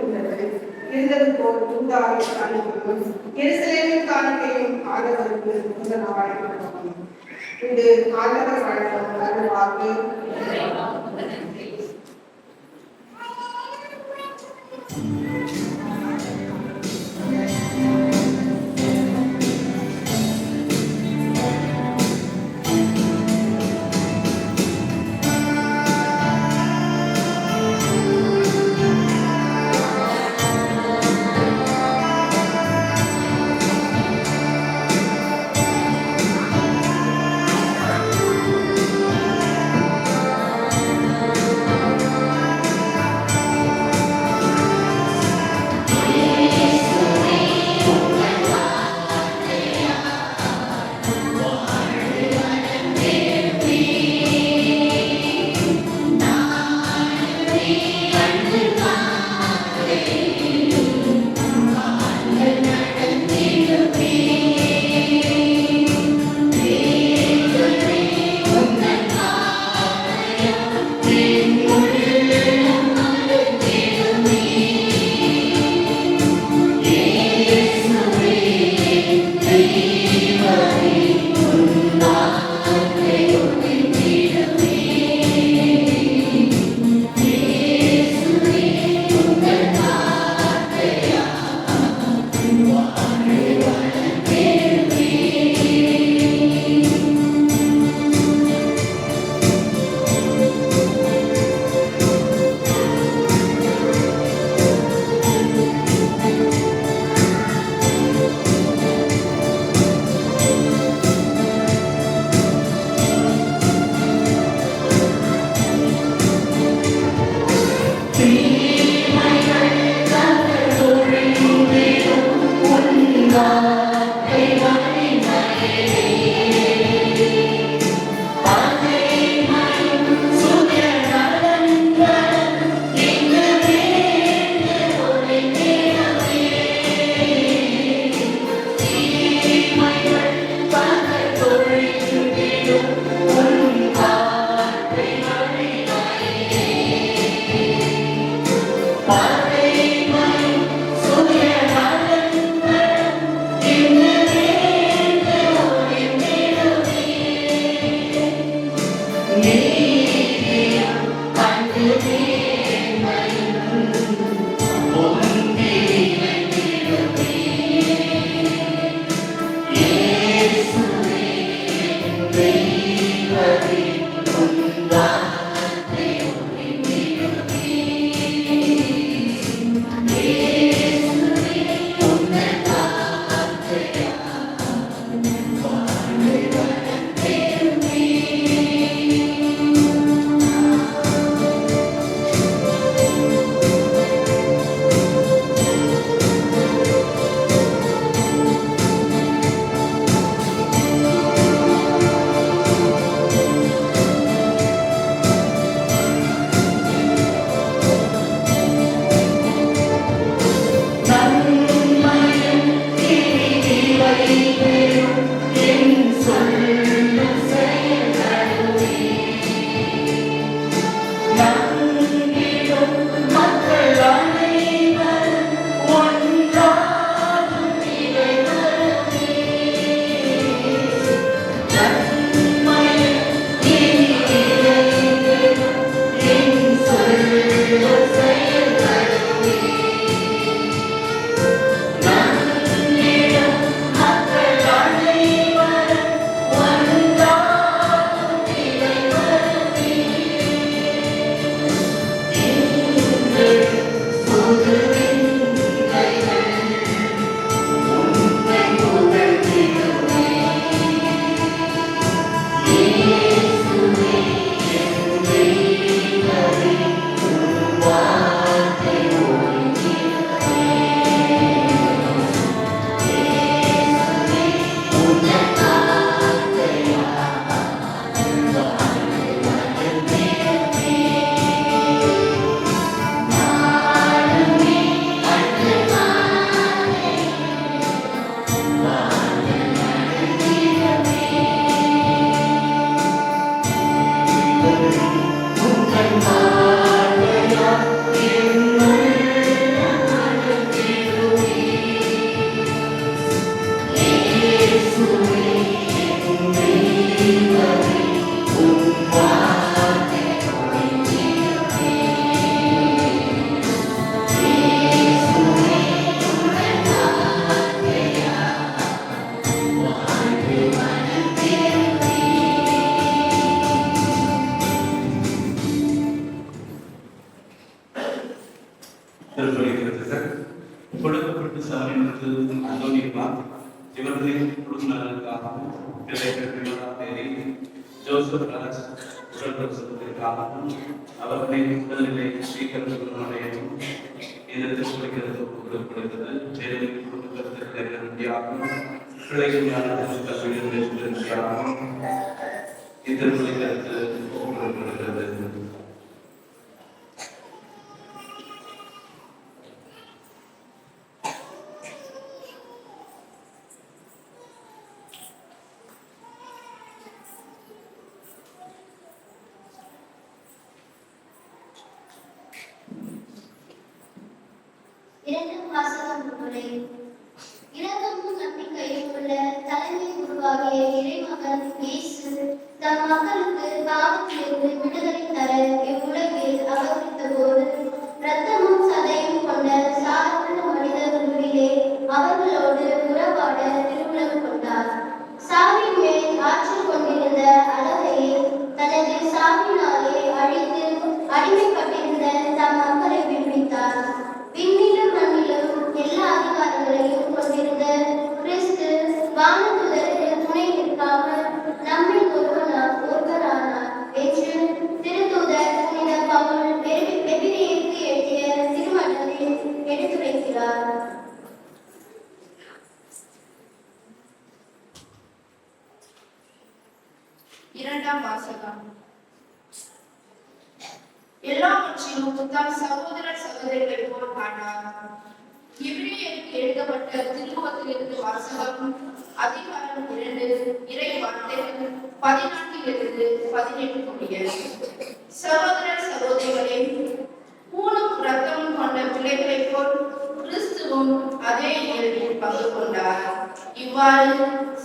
இருந்தது போல் தூதாவின் காணிக்கையும் எருசலேமின் காணிக்கையும் ஆண்டவருக்கு முதல் ஆணையிடப்படும். இது ஆண்டவர் வழங்கும் அருள்வாக்கு. கொடுக்கப்பட்டு சாமிக்கு அந்தோனியா இவர்களின் குடும்பங்களுக்காகவும் பிள்ளைகள் 20ஆம் தேதி ஜோசப் ராஜ் உடல் பிரசவத்திற்காகவும் அவர்களின் உடல்நிலை சீக்கிரம் குணமடையவும் இந்த திருப்பலிக்கிறது கொடுக்கப்படுகிறது. ஜெயலலிதா குடும்பத்திற்கு நன்றியாகவும் பிள்ளைகள் ஞானத்திற்கு கல்வியில் நன்றியாகவும் இத்திருப்பலிக்கிறது கொடுக்கப்படுகிறது. இரண்டாம் வாசகம் முறை. இரக்கமும் நம்பிக்கையும் உள்ள தலைமை குருவாகிய இறைமகன் இயேசு தம் மக்களுக்கு பாவத்திலிருந்து விடுதலை தர இவ்வுலகில் அவதரித்த போது இரத்தமும் சதையும் கொண்ட சாதாரண மனித குருவிலே அவர்களோடு உறவாட திருவுளம் கொண்டார். சாவின் மேல் ஆற்றல் கொண்டிருந்த அழகையை தனது சாவினாலே அழித்து அடிமைப்பட்டிருந்த தம் மக்களை விடுவித்தார். விண்ணிலும் மண்ணிலும் எல்லா அதிகாரங்களையும் கொண்டிருந்த கிறிஸ்து வானதூதருக்கு துணை நிற்காமல் நம்மில் ஒருவரானார் என்று திருத்தூதர் புனித பவுல் எபிரேயருக்கு எழுதிய திருமடலில் எடுத்துரைக்கிறார். இரண்டாம் வாசகம். எல்லாவற்றிலும் தம் சகோதர சகோதரிகளை போல் காணார். எபிரேயருக்கு எழுதப்பட்ட திருமுகத்திலிருந்து வாசகம். அதிகாரம் 2 இறை வார்த்தைகள் 14 18 முடிய. சகோதர சகோதரிகளே, ஊனும் இரத்தமும் கொண்ட பிள்ளைகளைப் போல் கிறிஸ்துவும் அதே இயல்பில் பங்கு கொண்டார். இவ்வாறு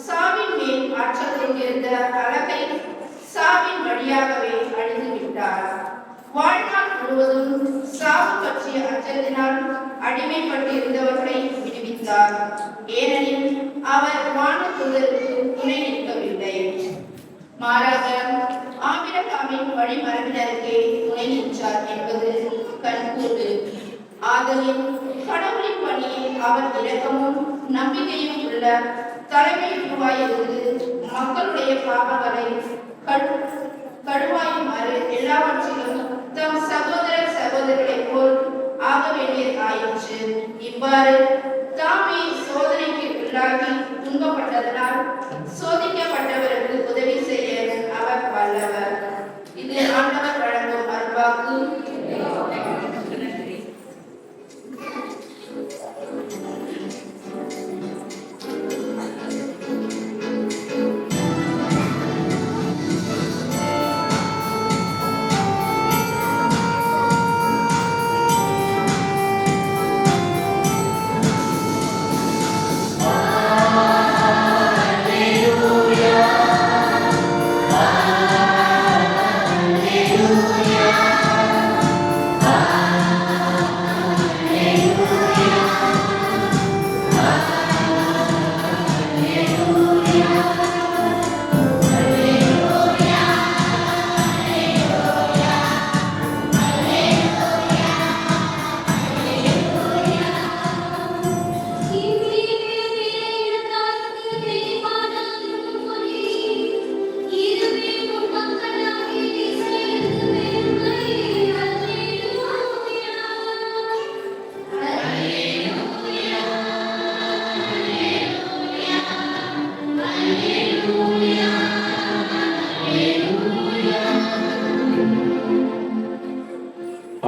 சாவின் மேல் ஆற்றல் கொண்டிருந்த அழகை சாவின் வழியாகவே அழிந்து விட்டார். வாழ்நாள் முழுவதும் சாவு பற்றிய அச்சத்தினால் அடிமைப்பட்டிருந்தவர்களை விடுவித்தார். ஏனெனில் அவர் வானதூதருக்கு துணை நிற்கவில்லை, மாறாக ஆபிரகாமின் வழிமரபினருக்கே துணை நின்றார் என்பது கண்கூடு. ஆதலின் கடவுளின் பணியில் அவர் இரக்கமும் நம்பிக்கையும் உள்ள தலைமை குருவாயிருந்து மக்களுடைய பாவங்களை கடுவாயுமாறு எல்லாவற்றிலும் தம் சகோதர சகோதரிகளைப் போல் ஆக வேண்டியது ஆயிற்று. இவ்வாறு தாமே சோதனைக்கு உள்ளாகி துன்பப்பட்டதனால் சோதிக்கப்பட்டவருக்கு உதவி செய்ய அவர் வல்லவர். இது ஆண்டவர் வழங்கும் அருள்வாக்கு.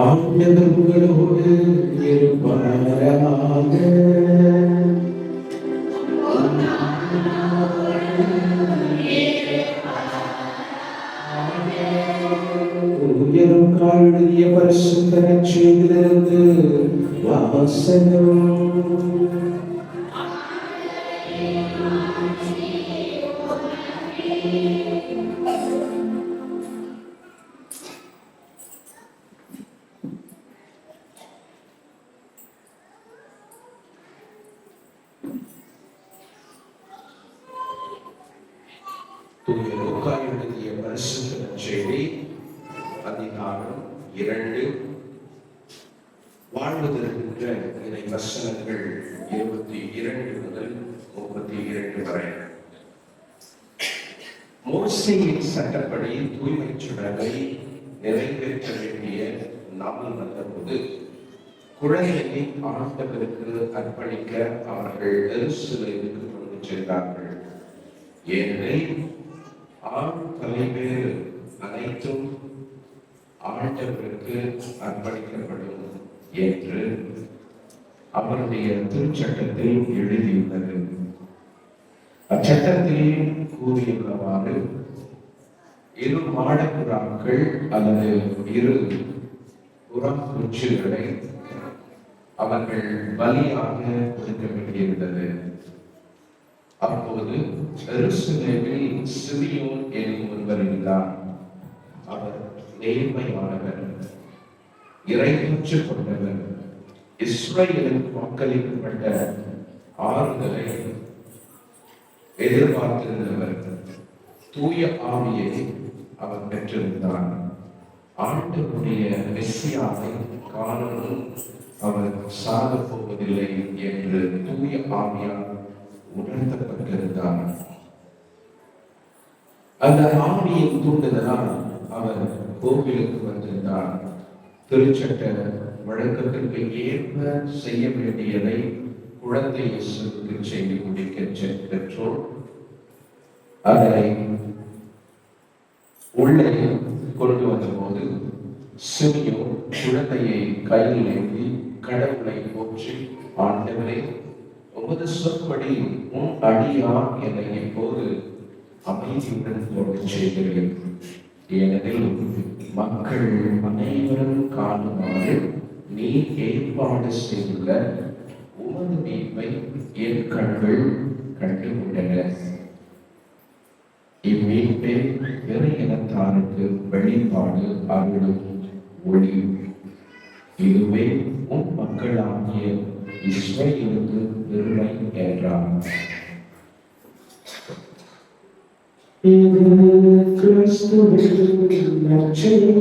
ஆண்டவர்களோடு இருப்பாராக. உயர்வுக்கால் எழுதிய பரிசுத்த நற்செய்தியிலிருந்து வாசகம். எழுதிய பரிசுத்த நற்செய்தி அதிகாரம் 2 வாழ்வு தருகின்ற இறை வசனங்கள் 22 முதல் 32 வரை. மோசேயின் சட்டப்படி தூய்மை சுடரை நிறைவேற்ற வேண்டிய நாள் வந்தபோது குழந்தையை ஆண்டவருக்கு அர்ப்பணிக்க அவர்கள் எருசலேமுக்கு கொண்டு சென்றார்கள். ஏனெனில் ஆண் தலைவேறு அனைத்தும் ஆண்டவருக்கு அர்ப்பணிக்கப்படும் என்று அவருடைய திருச்சட்டத்தில் எழுதியுள்ளது. அச்சட்டத்தில் கூறியுள்ளவாறு 2 மாடப்புறாக்கள் அல்லது 2 புறா குஞ்சுகளை அவர்கள் பலியாக கொடுக்க வேண்டியிருந்தது. அப்போது எருசலேமில் சிமியோன் எனும் ஒருவர் இருந்தார். அவர் நேர்மையானவர், இறைப்பற்று கொண்டவர், இஸ்ரவேலுக்கு வாக்களிக்கப்பட்ட ஆறுதலை எதிர்பார்த்திருந்தவர். தூய ஆவியை அவர் பெற்றிருந்தார். ஆண்டவருடைய மெசியாவை காணவும் அவர் சாகப் போவதில்லை என்று தூய ஆவியால் உணர்த்தப்பட்டிருந்தார். அந்த ஆவியின் தூண்டுதலால் அவர் கோவிலுக்கு வந்திருந்தார். திருச்சட்ட வழக்கத்திற்கு ஏற்ப செய்ய வேண்டியதை குழந்தை இயேசுவுக்கு செய்து முடிக்க பெற்றோர் அதை உள்ளே கொண்டு வந்தபோது சிமியோன் குழந்தையை கையில் ஏந்தி கடவுளை போற்றி, ஆண்டவரே, உமது சொற்படி உன் அடியார் என்னை இப்போது அமைதியுடன் போடச் செய்கிறேன். ஏனெனில் மக்கள் அனைவரும் காணுமாறு நீ ஏற்பாடு செய்துள்ள உமது மீட்பை என் கண்கள் கண்டுகொண்டன. இம்மீட்பே பிற இனத்தாருக்கு வெளிப்பாடு அருளும் ஒளி. இதுவே உன் மக்களாகிய இஸ்ரவேலுக்கு பெருமை என்றார். இது கிறிஸ்துவின் நற்செய்தி.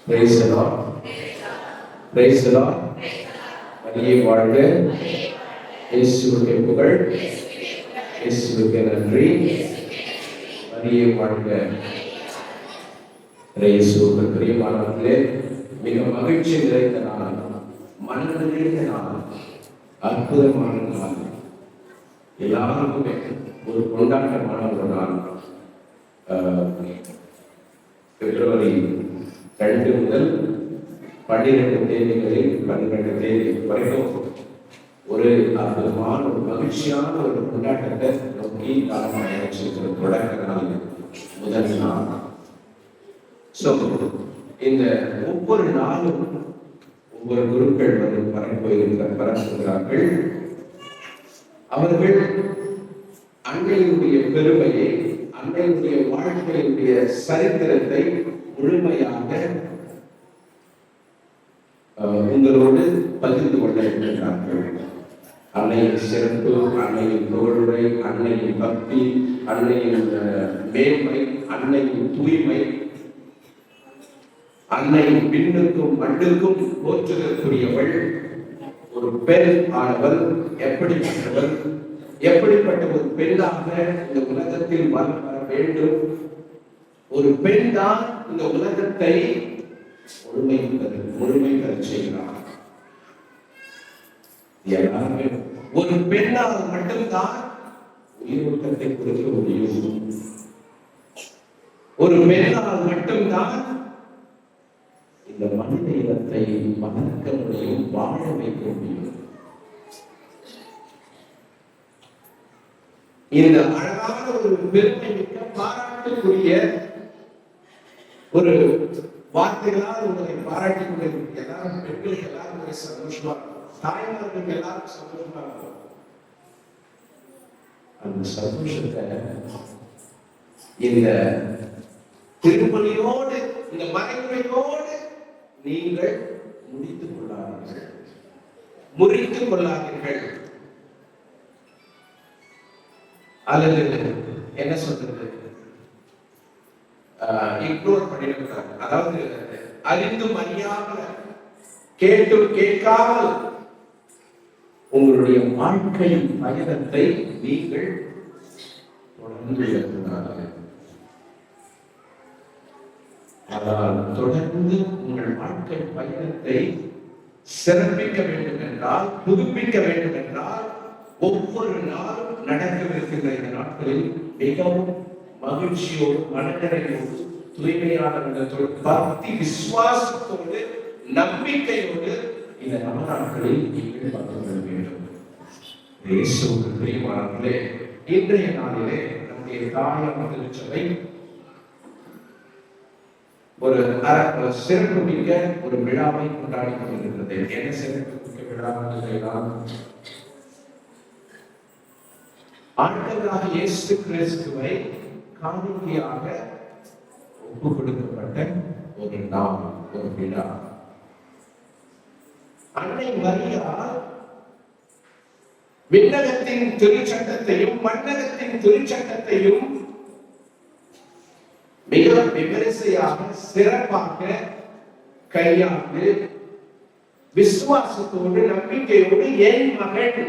Praise the Lord. Praise the Lord. மரியே வாழ்க. இயேசுவுக்கே புகழ். இயேசுவுக்கே நன்றி. மரியே வாழ்க. இயேசுவுக்கு பிரியமானவர்களே, மிக மகிழ்ச்சி நிறைந்த நாள், மன நிறைந்த நாள், அற்புதமான நாள், எல்லாருக்குமே ஒரு கொண்டாட்டமான ஒரு நாள். பிப்ரவரி 2 முதல் 12 தேதிகளில் 12 தேதி வரைக்கும் ஒரு அற்புதமான ஒரு மகிழ்ச்சியான ஒரு கொண்டாட்டத்தை நோக்கி நாம் நினைச்சிருக்கிற தொடக்க நாள், முதல் நாள். இந்த ஒவ்வொரு நாளும் ஒவ்வொரு குருக்கள் பரப்புகிறார்கள். அவர்கள் அன்னையுடைய பெருமையை, அன்னையுடைய வாழ்க்கையுடைய சரித்திரத்தை முழுமையாக உங்களோடு பகிர்ந்து கொள்ள இருக்கின்றார்கள். அன்னையின் சிறப்பு, அன்னையின் தோழுரை, அன்னையின் பக்தி, அன்னையின் மேன்மை, அன்னையின் தூய்மை, அன்னையின் விண்ணுக்கும் மண்ணுக்கும் போற்றுதற்குரியவள். ஒரு பெண் ஆனவள் எப்படிப்பட்டவள், எப்படிப்பட்ட ஒரு பெண்ணாக இந்த உலகத்தில் வர வேண்டும். ஒரு பெண் தான் இந்த உலகத்தை முழுமை பெற செய்கிறார். எல்லாருமே ஒரு பெண்ணால் மட்டும்தான் உயிரோட்டத்தை கொடுக்க முடியும். ஒரு பெண்ணால் மட்டும்தான் இந்த மனித இனத்தை வளர்க்க முடியும், வாழ வைக்க முடியும். இந்த அழகான ஒரு பெருமை மிக்க பாராட்டுக்குரிய ஒரு வார்த்தைகளால் உங்களை பாராட்டிக் கொண்டிருக்க எல்லாரும், பெண்களுக்கு எல்லாரும் சந்தோஷமா, தாய்மார்களுக்கு எல்லாரும் சந்தோஷமா இருக்கும். அந்த சந்தோஷத்தை இந்த திருப்பலியோடு, இந்த மறைமுறையோடு நீங்கள் முடித்துக் கொள்ளாதீர்கள். முறித்துக் கொள்ளாதீர்கள். அல்லது என்ன சொல்றது, இக்னோர் பண்ணிடக்கூடாது. அதாவது அறிந்தும் அறியாமல், கேட்டும் கேட்காமல் உங்களுடைய வாழ்க்கை பயணத்தை நீங்கள் தொடர்ந்து எழுதினார்கள். ஆனால் தொடர்ந்து உங்கள் வாழ்க்கை பயணத்தை சிறப்பிக்க வேண்டும் என்றால், புதுப்பிக்க வேண்டும் என்றால், ஒவ்வொரு நாளும் நடக்கவிருக்கின்ற இந்த நாட்களில் மிகவும் மகிழ்ச்சியோடு, மனநிறைவோடு, தூய்மையான உள்ளத்தோடு, பக்தி விசுவாசத்தோடு, நம்பிக்கையோடு இந்த நவநாட்களில் நீங்கள் பங்கு வேண்டும். இயேசுவுக்கு பிரியமானவர்களே, இன்றைய நாளிலே நம்முடைய தாயார் திருச்சபை ஒரு சிறப்பு மிக்க ஒரு விழாவை கொண்டாடி கொண்டிருக்கிறது. என்ன சிறப்பு மிக்க விழா என்றால், ஆண்டவராக இயேசு கிறிஸ்துவை காணிக்கையாக ஒப்பு கொடுக்கப்பட்ட ஒரு நாள், ஒரு விழா. அன்னை மரியா விண்ணகத்தின் திருச்சட்டத்தையும் மண்ணகத்தின் திருச்சட்டத்தையும் மிக விமரிசையாக, சிறப்பாக கையாண்டு விசுவாசத்தோடு, நம்பிக்கையோடு என் மகன்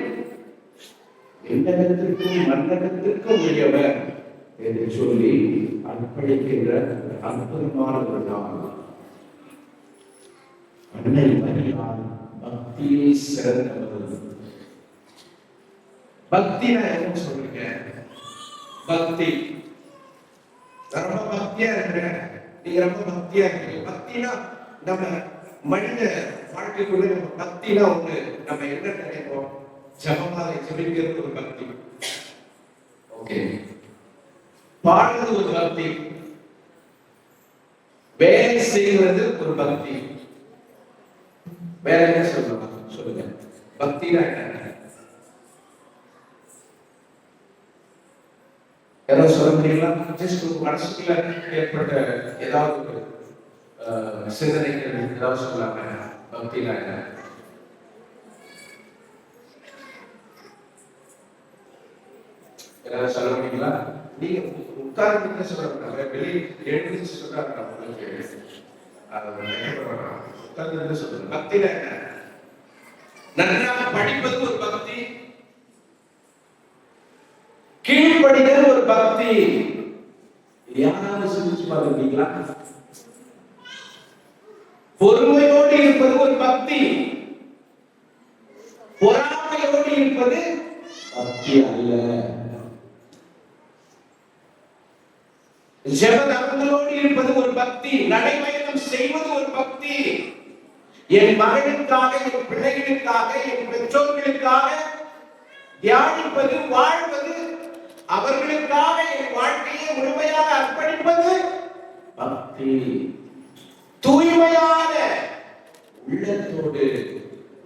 விண்ணகத்திற்கும் மண்ணகத்திற்கும் உரியவர் என்று சொல்லி அர்ப்பணிக்கின்ற அற்புதமான ஒரு நாள். அன்னை மரியா பக்தியை சிறந்தவர். பக்தினா என்ன சொல்றீங்க? பக்தி ரொம்ப பக்தியா இருக்கிற, நீங்க ரொம்ப பக்தியா இருக்கீங்க. பக்தினா நம்ம மனித வாழ்க்கைக்குள்ள நம்ம பக்தினா ஒண்ணு, நம்ம என்ன நினைப்போம்? ஜபமாலை ஜபிக்கிறது ஒரு பக்தி. ஓகே, பாடுறது ஒரு பக்தி, வேலை செய்வது ஒரு பக்தி. வேற என்ன சொல்லலாம் சொல்லுங்க? பக்தினா என்ன? யாராவது சொல்ல முடியுங்களா? ஜஸ்ட் மனசுக்குள்ள ஏற்பட்ட ஏதாவது சிந்தனைகள் ஏதாவது சொல்லாம பக்தினா என்ன? ஏதாவது சொல்ல முடியுங்களா? நீங்க உட்கார்ந்து சொல்றாங்க, வெளியே எழுதி சொல்றாங்க, உட்கார்ந்து சொல்றாங்க. பக்தினா என்ன? நன்றாக படிப்பது ஒரு பக்தி, கீழ்ப்படிதல் ஒரு பக்தி. யாராவது சிந்திச்சு பார்த்துருக்கீங்களா? பொறுமையோடு இருப்பது ஒரு பக்தி, பொறாமையோடு இருப்பது பக்தி அல்ல. ஜெபதங்களோடு இருப்பது ஒரு பக்தி, நடைபயணம் செய்வது ஒரு பக்தி. என் மகனுக்காக, என் பிள்ளைகளுக்காக, என் பெற்றோர்களுக்காக தியானிப்பது, வாழ்வது, அவர்களுக்காக என் வாழ்க்கையை முழுமையாக அர்ப்பணிப்பது பக்தி. தூய்மையான உள்ளத்தோடு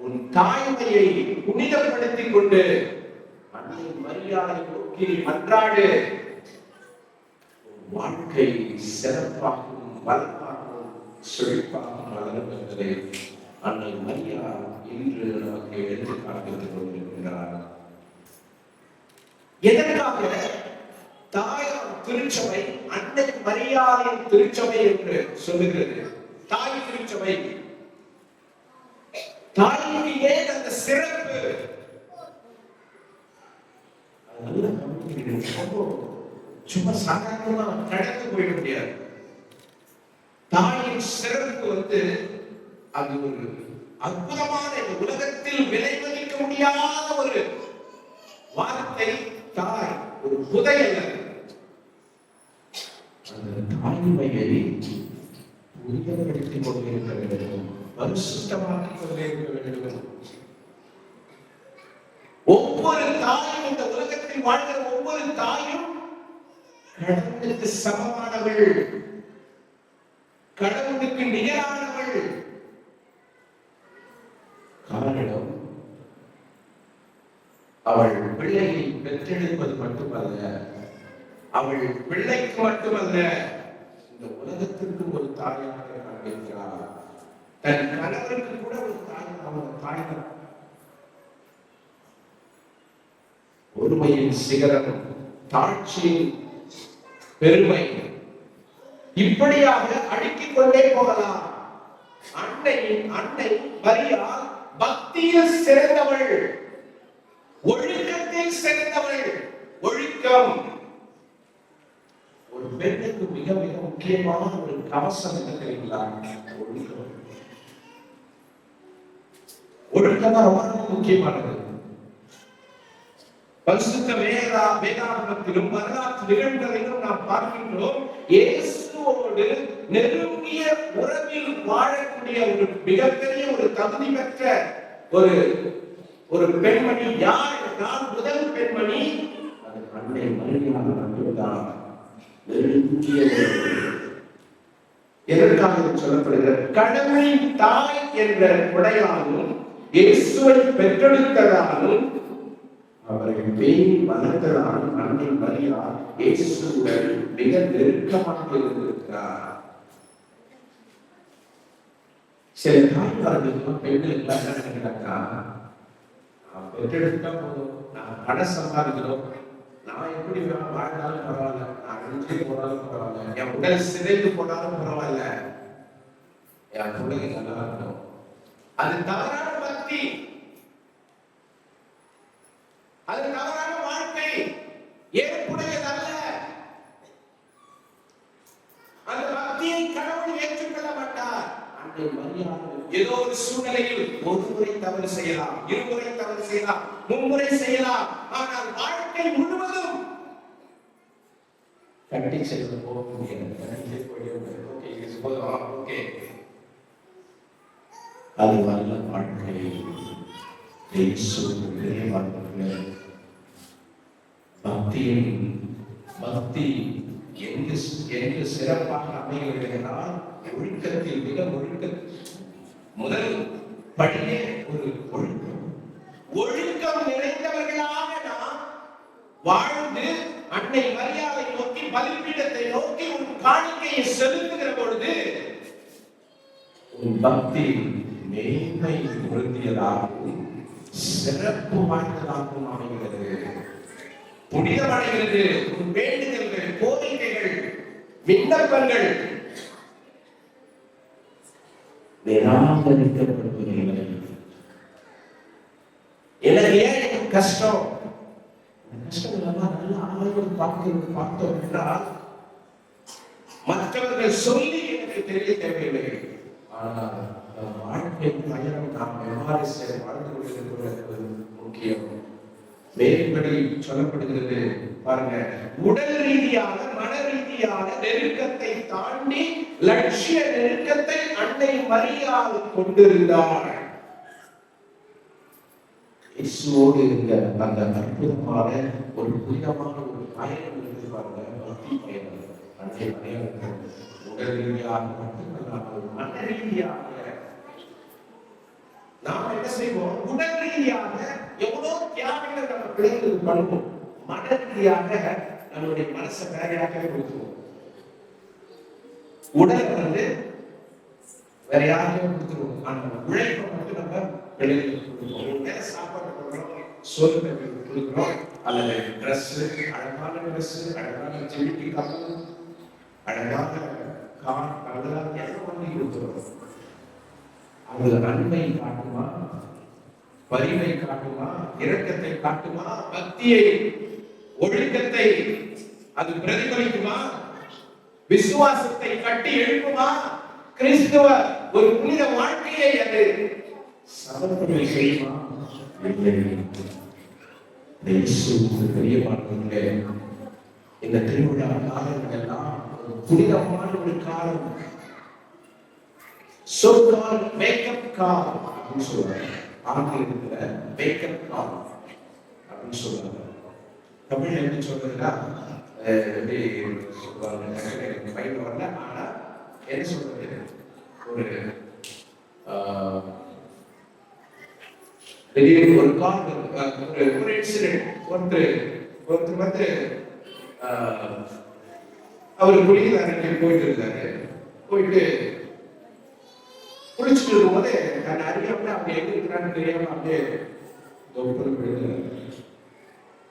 உன் தாய்மையை புனிதப்படுத்திக் கொண்டு அன்னை மரியாதை நோக்கி மன்றாடு. வாழ்க்கை சிறப்பாகவும் வளமாகவும் செழிப்பாகவும் வளர்ந்ததை அன்னை மரியா இன்று நமக்கு எடுத்து காண்பித்துக் கொண்டிருக்கிறார். எதற்காக தாயார் திருச்சபை அன்னை மரியாதையின் திருச்சபை என்று சொல்லுகிறது? தாய் திருச்சபை, தாய்க்கு ஏன் அந்த சிறப்பு? சும்மா சாதாரணமா கடந்து போயிட முடியாது. தாயின் சிறப்பு அது ஒரு அற்புதமான, உலகத்தில் விலை மதிக்க முடியாத ஒரு வார்த்தை. தாய் ஒரு புதையல். அந்த தாய்மையை உறுதிப்படுத்திக் கொண்டிருக்க வேண்டும், பரிசுத்தமாக்கிக் கொண்டிருக்க வேண்டும். ஒவ்வொரு தாயும், இந்த உலகத்தில் வாழ்கிற ஒவ்வொரு தாயும் கடவுளுக்கு சமமானவள், கடவுளுக்கு நிகரானவள். காரணம், அவள் பிள்ளையை பெற்றெடுப்பது மட்டுமல்ல, அவள் பிள்ளைக்கு மட்டுமல்ல, இந்த உலகத்திற்கு ஒரு தாயாக காண்பிக்கிறார். தன் கணவருக்கு கூட ஒரு தாய், அவன் தாய். பொறுமையின் சிகரம், தாழ்ச்சியின் பெருமை, இப்படியாக அடுக்கிக் கொண்டே போகலாம். அன்னை மரியாள் பக்தியில் சிறந்தவள், ஒழுக்கத்தில் சிறந்தவள். ஒழுக்கம் ஒரு பெண்ணுக்கு மிக மிக முக்கியமான ஒரு கவசம் என்ன தெரியுங்களா? ஒழுக்கம். ஒழுக்கம் தான் ரொம்ப முக்கியமானது. பரிசுத்த வேதாகமத்திலும் வரலாற்று நிகழ்வுகளிலும் நாம் பார்க்கின்றோம், இயேசுவோடு நெருங்கிய உறவில் வாழக்கூடிய ஒரு மிகப்பெரிய ஒரு தகுதி பெற்ற ஒரு பெண்மணி யார் என்றால், முதல் பெண்மணி அது அன்னை மரியாள் மட்டும்தான். நெருங்கிய எதற்காக சொல்லப்படுகிறது? கடவுளின் தாய் என்ற கொடையாலும் இயேசுவை பெற்றெடுத்ததாலும் அவரை பேணி வளர்த்ததாலும் அன்னை மரியாள் இயேசுவுடன் மிக நெருக்கமாக இருந்திருக்கிறார். சில தாய்மார்களுக்கு பெண்களுக்கு என்ன நினைக்கிறாக்கா, நான் பெற்றெடுத்தா போதும், நான் பணம் சம்பாதிக்கிறோம், நான் எப்படி வாழ்ந்தாலும் பரவாயில்ல, நான் அழிஞ்சு போனாலும் பரவாயில்ல, என் உடல் சிதைந்து போனாலும் பரவாயில்ல, என் பிள்ளைங்க நல்லா இருக்கணும். அது தவறான பக்தி, அது தவறான வாழ்க்கை, ஏற்புடையதல்ல. அந்த பக்தியை கடவுள் ஏற்றுக்கொள்ள மாட்டார். அன்னை மரியாள் ஏதோ ஒரு சூழ்நிலையில் ஒரு முறை தவறு செய்யலாம், இருமுறை தவறு செய்யலாம், மும்முறை செய்யலாம், ஆனால் வாழ்க்கை முழுவதும் கட்டி செல்வது போக முடியாது. அது நல்ல வாழ்க்கை. பக்தி எங்கு சிறப்பாக அமைகிறது என்றால், ஒழுக்கத்தில் மிக முதல் படியே ஒரு ஒழுக்கம். ஒழுக்கம் நிறைந்தவர்களாக நாம் வாழ்ந்து அன்னை மரியாதை நோக்கி, பலிபீடத்தை நோக்கி உன் காணிக்கையை செலுத்துகிற பொழுது உன் பக்தி மேன்மை பொருந்தியதாகவும் சிறப்பு வாய்ந்ததாகவும் அமைகிறது, புனிதமடைகிறது. உன் வேண்டுதல்கள், கோரிக்கைகள், விண்ணப்பங்கள் நிராகரிக்கப்படுவதில்லை. எனக்கு ஏன் கஷ்டம்? கஷ்டம் நல்லா ஆய்வு பார்த்தோம் என்றால், மற்றவர்கள் சொல்லி எனக்கு தெரிய தேவையில்லை. ஆனால் வாழ்க்கை பயணம் நாம் எவ்வாறு வாழ்ந்து கொண்டிருக்கிறது முக்கியம். வேறுபடி சொல்லப்படுகிறது பாருங்க, உடல் ரீதியான மன ரீதியான நெருக்கத்தை தாண்டி லட்சிய நெருக்கத்தை அன்னை மரியாள் கொண்டிருந்தாள். இயேசுவோடு இருந்த அந்த அற்புதமான ஒரு புனிதமான ஒரு பயணம் இருந்து பாருங்க, பக்தி பயணம். அன்னை மரியாள் உடல் ரீதியாக மட்டுமல்லாமல் மன ரீதியாக நாம் என்ன செய்வோம்? உடல் ரீதியாக எவ்வளவு தியாகங்கள் நம்ம பிள்ளைங்களுக்கு பண்ணுவோம், மன ரீதியாக நம்மளுடைய மனசை வேறையாக கொடுத்துருவோம். உடலை வேற யாருக்கும் கொடுத்துருவோம், அந்த உழைப்பை மட்டும் நம்ம பிள்ளைங்களுக்கு கொடுப்போம். சாப்பாடு கொடுக்குறோம், சோறு கொடுக்குறோம், அல்லது ட்ரெஸ், அழகான ட்ரெஸ், அழகான செடிக்கு கப்பல், அழகான கார், அதெல்லாம் எல்லாம் பண்ணி கொடுத்துருவோம். அவங்க அன்பை காட்டுமா, வலிமை காட்டுமா, இரக்கத்தை காட்டுமா, பக்தியை, ஒழுக்கத்தை அது பிரதிபலிக்குமா, விசுவாசத்தை கட்டி எழுப்புமா, கிறிஸ்துவ ஒரு புனித வாழ்க்கையை அது சமர்ப்பணை செய்யுமா? பெரியமானவர்களே, இந்த திருவிழா காலங்கள் எல்லாம் புனிதமான ஒரு காலம். So called wake-up call அப்படின்னு சொல்றாங்க. ஆங்கிலத்துல wake-up call அப்படின்னு சொல்றாங்க. தமிழ்ல எப்படி சொல்றதுன்னா, எப்படி சொல்றாங்க எனக்கு பயிர் வரல, ஆனா என்ன சொல்றது, ஒரு திடீர்னு ஒரு கால், ஒரு இன்சிடென்ட், ஒருத்தர் வந்து அவர் குடியிருந்தாரு, போயிட்டு இருந்தாரு. போயிட்டு குளிச்சுட்டு இருக்கும்போது தன் அறியாம அவங்க எங்க இருக்கிறான்னு தெரியாம அப்படியே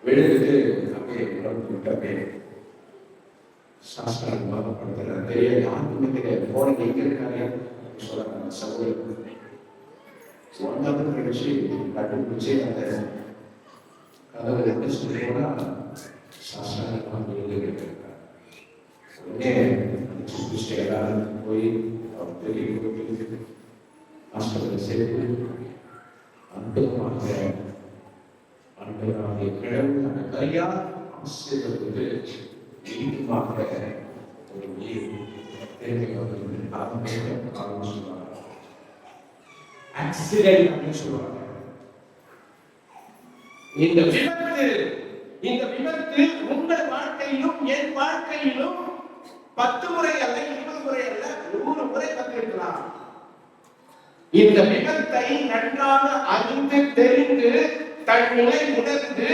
விழுந்துட்டு அப்படியே விட்டு அப்படியே சாஸ்திரமாக படுத்துற தெரிய யாருக்குமே தெரியாது. போன எங்க இருக்காரு சொல்றாங்க சகோதரர் ஒன்றாவது கழிச்சு கண்டுபிடிச்சு அந்த கதவை எடுத்து போனா சாஸ்திரமாக விழுந்து உடனே எல்லாரும் போய் பெரிய ஹாஸ்பிட்டல் சேர்த்து அற்புதமாக அன்பராகிய கடவுள் அந்த கையா ஆசீர்வதித்து மீண்டுமாக ஒரு உயிர் ஆக்சிடென்ட் அப்படின்னு சொல்லுவாங்க. இந்த விபத்து உங்கள் வாழ்க்கையிலும் என் வாழ்க்கையிலும் 10 முறை அல்ல 20 முறை அல்ல 100 முறை வந்திருக்கலாம். இந்த விபத்தை நன்றாக அறிந்து தெரிந்து தன் நிலை உணர்ந்து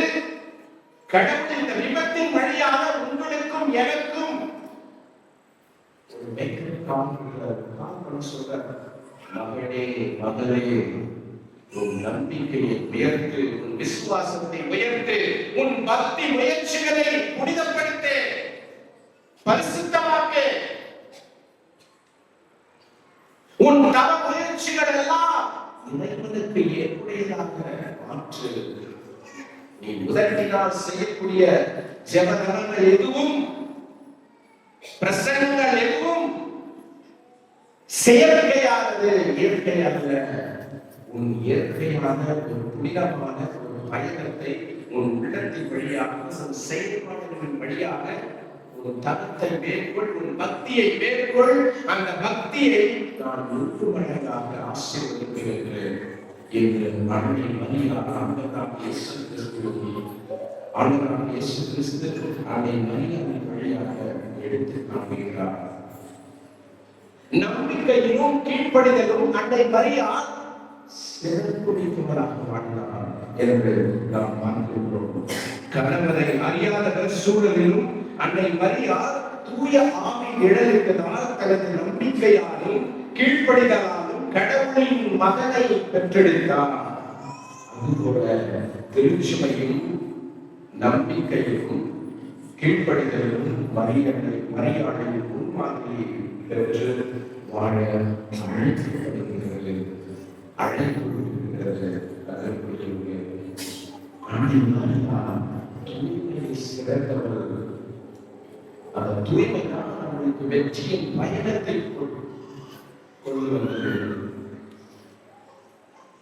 கடவுள் இந்த விபத்தின் வழியாக உங்களுக்கும் எனக்கும் ஒரு சொல்ற மகளே மகளே உன் நம்பிக்கையை உயர்த்து, உன் விசுவாசத்தை உயர்த்து, உன் பக்தி முயற்சிகளை புனிதப்படுத்து, பரிசுத்தமாக்கு, உன் தவ முயற்சிகள் எல்லாம் இறைவனுக்கு ஏற்புடையதாக மாற்று. நீ முதலினால் செய்யக்கூடிய ஜெபங்கள் எதுவும் பிரசங்கங்கள் எதுவும் செயற்கையானது, இயற்கை அல்ல. உன் இயற்கையான ஒரு புனிதமான ஒரு பயணத்தை உன் உள்ளத்தின் வழியாக, உன் செயல்பாடுகளின் வழியாக உன் தகத்தை மேற்கொள், உன் பக்தியை மேற்கொள். அந்த பக்தியை நான் 100 மடங்காக ஆசீர்வதிக்கிறேன் என்று அன்னை மரியா ஆண்டவராகிய இயேசு கிறிஸ்து அன்னை மரியாவின் வழியாக எடுத்து காண்கிறார். நம்பிக்கையிலும் கீழ்ப்படிதலும் அன்னை மரியா சிறப்புடையவராக வாழ்ந்தார் என்று நாம் பார்க்கிறோம். கணவரை அறியாதவர் சூழலிலும் அன்னை மரியா தூய ஆவி நிழலிட்டதால் தனது நம்பிக்கையாலும் கீழ்ப்படிதலாலும் கடவுளின் மகனை பெற்றெடுத்தார். அதுபோல திருச்சுமையும் நம்பிக்கையும் கீழ்ப்படிதலும் மரியாதையும் முன்மாதிரியை பெற்று வாழ அழைக்கப்படுகிறது, அழைக்கப்படுகிறது. அதற்குரிய தூய்மையை சிறந்தவர். அந்த தூய்மைதான் நம்மளுக்கு வெற்றியின் பயணத்தை கொண்டு வந்தது.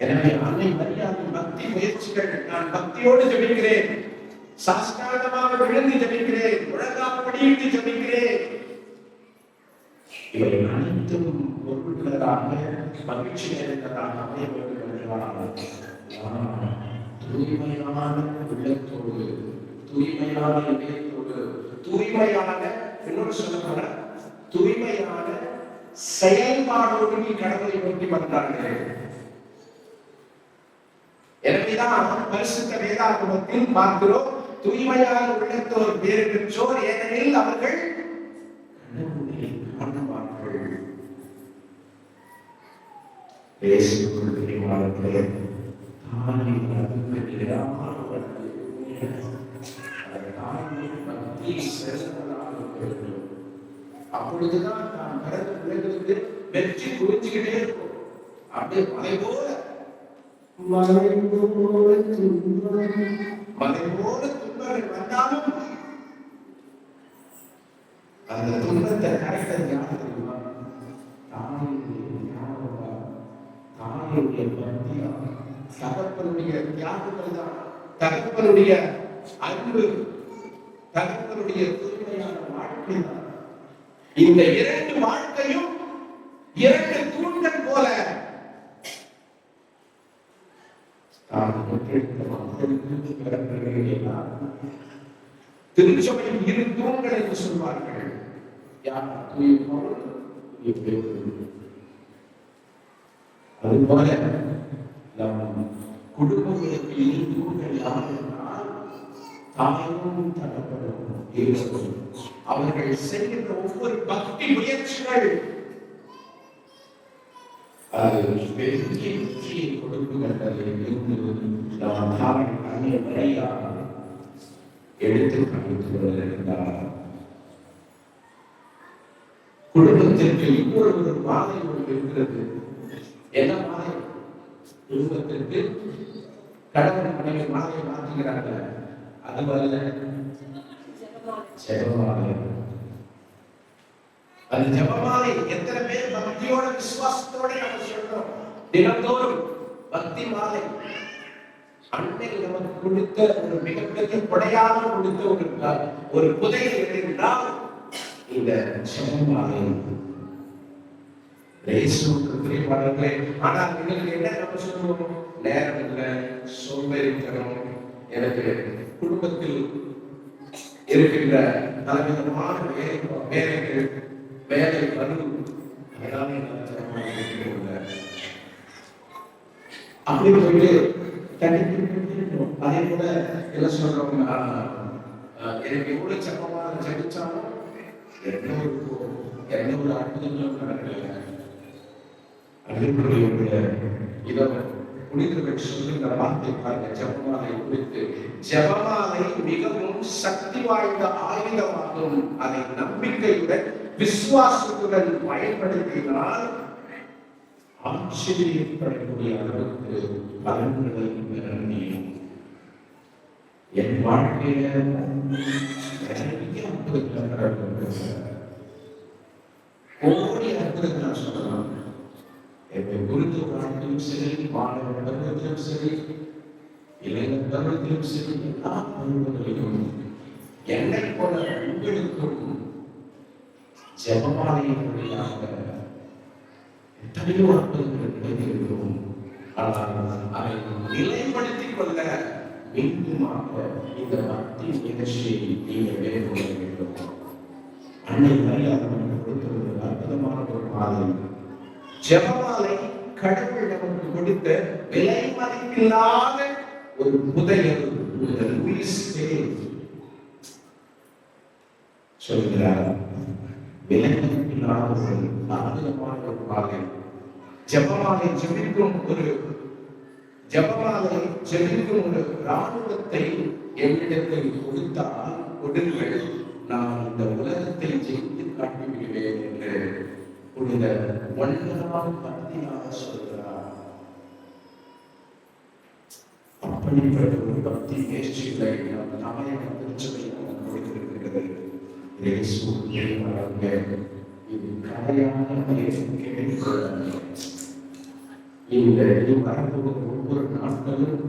எனவே அன்னை மரியாவின் பக்தி முயற்சிகள், நான் பக்தியோடு ஜெபிக்கிறேன், சாஸ்திராங்கமாக விழுந்து ஜெபிக்கிறேன், முழங்காப்படியிட்டு ஜெபிக்கிறேன், இவை அனைத்தும் பொருட்களதாக மகிழ்ச்சி நிறைந்ததாக அமைய வேண்டும் என்றால் தூய்மையான உள்ளத்தோடு, தூய்மையான இதயத்தோடு, தூய்மையான இன்னொரு சொல்ல தூய்மையான செயல்பாடோடு நீ கடவுளை நோக்கி வந்தார்கள். எனவேதான் பரிசுத்த வேதாகமத்தில் பார்க்கிறோம், தூய்மையான உள்ளத்தோர் பேறு பெற்றோர், ஏனெனில் அவர்கள் கடவுளை காணுவார்கள். இயேசுவுக்குள் பிரியமானவர்களே, தாயின் அன்பு நிலையானவர்கள் அப்பொழுதுதான் நாம் கடந்து பிள்ளைகளுக்கு வெற்றி குறிச்சுக்கிட்டே இருக்கும். அப்படியே மலை போல துன்பங்கள் வந்தாலும் அந்த துன்பத்தை கரைத்தது யாரு தெரியுமா? தாயுடைய பக்தியா, தகப்பனுடைய தியாகங்கள் தான், தகப்பனுடைய அன்பு, தகப்பனுடைய தூய்மையான வாழ்க்கை தான். இந்த 2 வாழ்க்கையும் 2 தூண்கள் போல திருச்சபையில் 2 தூண்கள் என்று சொல்வார்கள். அதுபோல நம் குடும்பங்களுக்கு 2 தூண்கள் யார் என்றால் தாயும் தகப்பனும். அவர்கள் செய்கின்ற ஒவ்வொரு பக்தி முயற்சிகள் பெரிய வெற்றியை கொடுக்கின்றது என்று நாம் அன்னை மரியா எடுத்து காண்பித்துக் கொண்டிருக்கிறார். குடும்பத்திற்கு இன்னொரு ஒரு பாதை ஒன்று இருக்கிறது. என்ன பாதை? குடும்பத்திற்கு கடவுள் மனைவி மாலையை மாற்றுகிறாங்க. அது வரல ஜெபமாலை. அந்த ஜெபமாலை எத்தனை பேர் பக்தியோட விசுவாசத்தோட நம்ம சொல்றோம்? தினந்தோறும் பக்தி மாலை அன்னை நமக்கு கொடுத்த ஒரு மிகப்பெரிய கொடையாக கொடுத்த ஒரு புதையல் என்றால் இந்த ஜெபமாலை. பிரியமானவர்களே, ஆனால் எங்களுக்கு என்ன நம்ம சொல்லுவோம்? நேரம் இல்லை, சோம்பேறித்தனம், எனக்கு குடும்பத்தில் இருக்கின்ற பலவிதமான வேலை வரும், அப்படி போயிட்டு அதே போல என்ன சொல்றோம்? எனக்கு எவ்வளவு சமமாக ஜெபிச்சாலும் என்ன ஒரு அற்புதங்களும் நடக்கல. இதை புனிதர்கள் சொல்லுகிற வார்த்தை பாருங்க. ஜெபமாலை குறித்து, ஜெபமாலை மிகவும் சக்தி வாய்ந்த ஆயுதமாகும். அதை நம்பிக்கையுடன் விசுவாசத்துடன் பயன்படுத்தினால் ஆச்சரியப்படக்கூடிய அளவுக்கு பலன்களை பெற முடியும். என் வாழ்க்கையில நிறைய அற்புதங்கள் கோடி அற்புதங்கள் சொல்லலாம். என்னை குறித்த வாழ்க்கையும் சரி, மாணவ பருவத்திலும் சரி, இளைஞர் பருவத்திலும் சரி, எல்லா பருவங்களிலும் என்னை போல உங்களுக்கும் ஜெபமாலையினுடையாக எத்தனையோ அற்புதங்கள் கிடைத்திருக்கிறோம். ஆனால் அதை நிலைப்படுத்திக் கொள்ள மீண்டுமாக இந்த பக்தி நிகழ்ச்சியை நீங்கள் மேற்கொள்ள வேண்டும். அன்னை மரியாதை கொடுத்த ஒரு அற்புதமான ஒரு பாதை. ஜெபமாலை கடவுள் நமக்கு கொடுத்த விலை மதிப்பில்லாத ஒரு புதையல். சொல்கிறார், விலை மதிப்பில்லாத ஒரு அற்புதமான ஒரு பாதை. ஜெபமாலை ஜெபிக்கும் ஒரு ராணுவத்தை என்னிடத்தில் கொடுத்தால் கொடுங்கள், நான் இந்த உலகத்தை ஜெயித்து காட்டிவிடுவேன் என்று புனித 9ஆம் பக்தியாக சொல்கிறார். அப்படிப்பட்ட ஒரு பக்தி முயற்சிகளை நம் நாயக திருச்சபை நமக்கு கொடுத்திருக்கிறது. இது கரையான கேட்டுக்கொள்ள இந்த வரப்போகிற ஒவ்வொரு நாட்களும்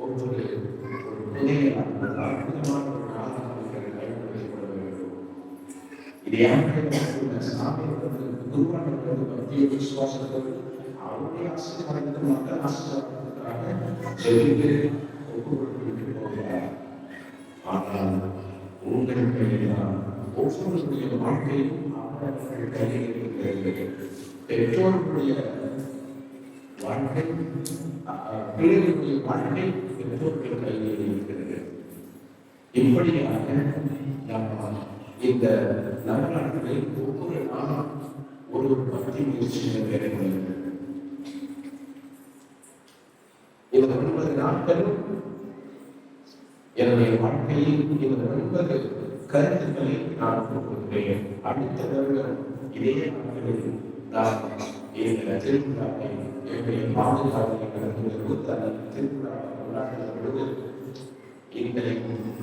ஒவ்வொரு புதிய அற்புதமான ஒரு நாளாக பயன்படுத்திக் கொள்ள வேண்டும். இது யாருடைய சாமியோடு குருவானவர்களோடு பக்திய விசுவாசத்தோடு அவருடைய ஆசீர்வாதத்தை மக்கள் ஆசீர்வாதத்திற்காக ஜெபித்து ஒப்புக்கொடுத்து போகிறார். ஆனால் உங்களுக்கு ஒவ்வொருடைய வாழ்க்கையும் அவர்கள் கையில் இருக்கிறது. பெற்றோர்களுடைய வாழ்க்கை, பிள்ளைகளுடைய வாழ்க்கை பெற்றோர்கள் கையில் இருக்கிறது. இப்படியாக நாம் இந்த நவநாட்களில் ஒவ்வொரு நாளும் ஒரு பக்தி முயற்சியை மேற்கொள்ள இந்த 9 நாட்களும் என்னுடைய வாழ்க்கையில் இந்த 9 கருத்துக்களை நான் கொடுக்கிறேன். அடுத்த வருடம் இதே நாட்களில் நான் இந்த திருவிழாவை என்னுடைய பாதுகாப்பை திருவிழாவை கொண்டாடுகிற பொழுது இந்த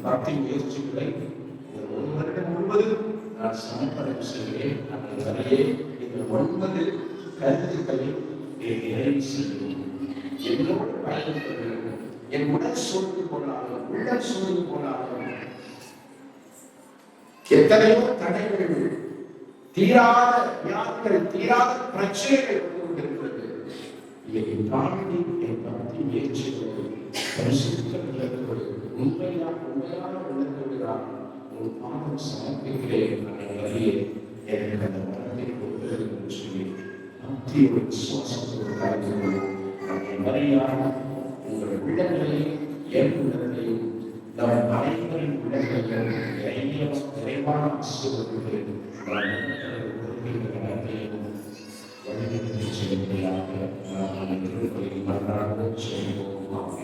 பக்தி முயற்சிகளை ஒரு வருடம் முழுவதும் நான் சமர்ப்பணம் செய்கிறேன். அந்த வரையே இந்த 9 கருத்துக்களை நிறைவு செய்யும். என்னோடு பயன்படுத்த என் உடல் சோர்ந்து போனாலும், உள்ளம் சோர்ந்து போனாலும், எத்தனையோ தடைகள், தீராத வியாதிகள், தீராத பிரச்சனைகள் கொண்டிருக்கிறது. இதை தாண்டி என் பக்தி முயற்சிகளோடு பரிசுத்தங்களோடு உண்மையான உள்ளத்தோடு நான் உன் பாதம் சமர்ப்பிக்கிறேன். வழியே எனக்கு அந்த மனத்தை கொடுக்கிறது என்று சொல்லி பக்தியோடு விசுவாசத்தோடு காய்கிறோம். மரியாதை உங்கள் உள்ளங்களையும் என் உள்ளங்களையும் நம் அனைவரின் உள்ளங்களையும் நிறைவான ஆசீர்வாதங்களை வழிநடத்தி செல்வதாக நாம் திருப்பலியில் மன்றாட செய்வோம்.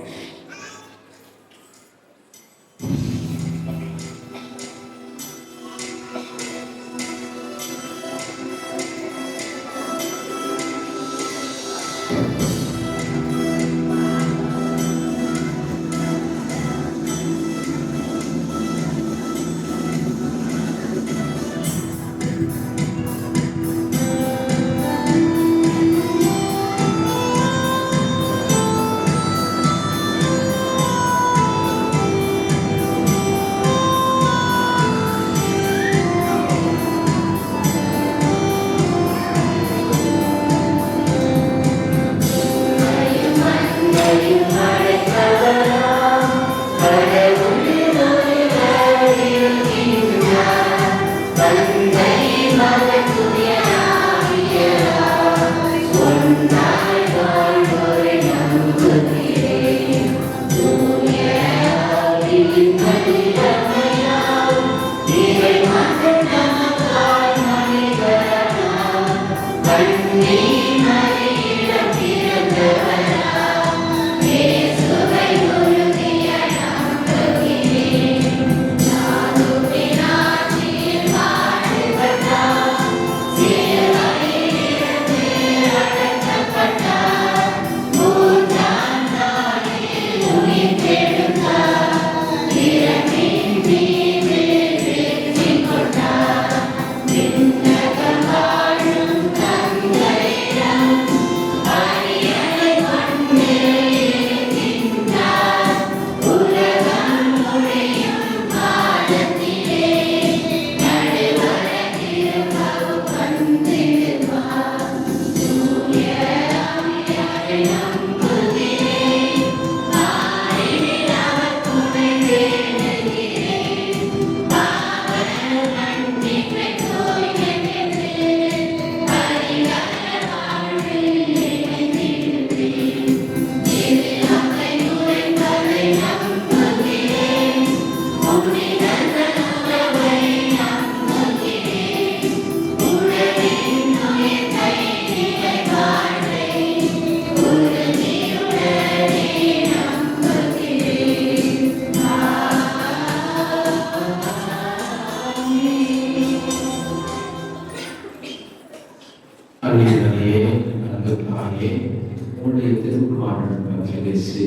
ஆண்டவரே, உங்களுடைய திருக்குமாரன் இயேசு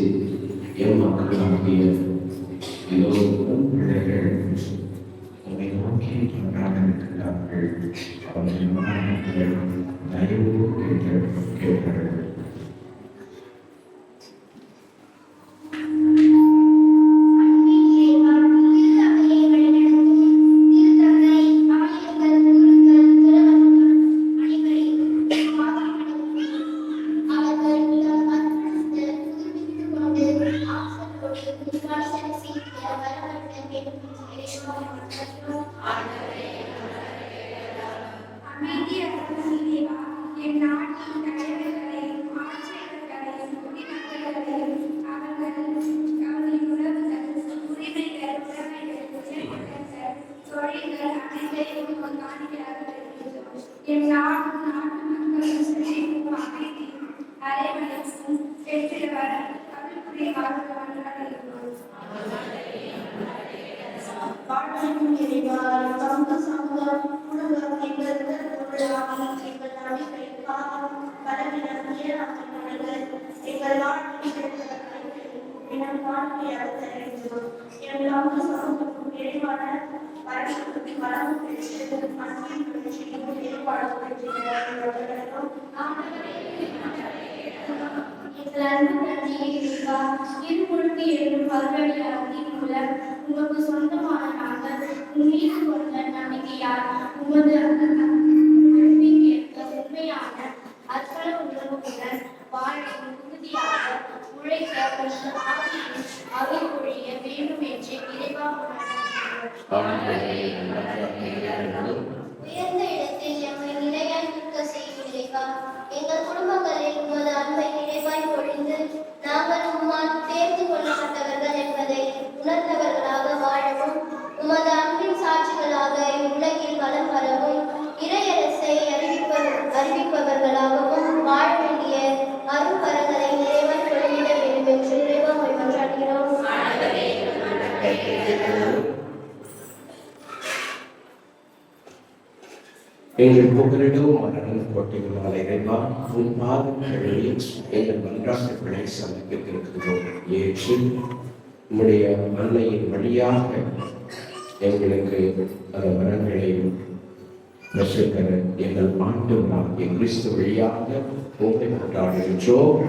என் மக்களாகிய எல்லோரும் பிள்ளைகள் உங்களை நோக்கி கொண்டாடுகிறார்கள். அவர்கள் மரணங்கள் தயவு கேட்டார்கள். உங்களுக்கு சொந்தமான நாங்கள் மீது கொண்ட நம்பிக்கையால் உமது உண்மையான அர்ப்பண உணர்வுடன் வாழ உறுதியாக உழைக்க அருள் பொழிய வேண்டும் என்று இறைவா உயர்ந்த இடத்தில் எம்மை நிலையாய் நிற்க செய்கிறீர்களா? எங்கள் குடும்பங்களில் உமது அன்பை நிறைவாய் பொழிந்து நாங்கள் உம்மால் தேர்ந்து கொள்ளப்பட்டவர்கள் என்பதை உணர்ந்தவர்களாக வாழவும் உமது அன்பின் சாட்சிகளாக இவ்வுலகில் வலம் வரவும் இறையரசை அறிவிப்பவர்களாகவும் வாழ வேண்டிய அருள் வரங்களை நிறைவாய் பொழிந்திட வேண்டும் என்று இறைவா மன்றாடுகிறோம். எங்கள் புகழிடம் மரணம் போட்டிகளால் இறைவா உன் பாதம் கழுவி எங்கள் மன்றாட்டுகளை சமர்ப்பித்திருக்கிறோம். ஏற்று உம்முடைய அன்னையின் வழியாக எங்களுக்கு அந்த வரங்களையும் பெற்றுத்தர எங்கள் ஆண்டவராகிய கிறிஸ்து வழியாக உங்களை கொண்டாடுகின்றோம்.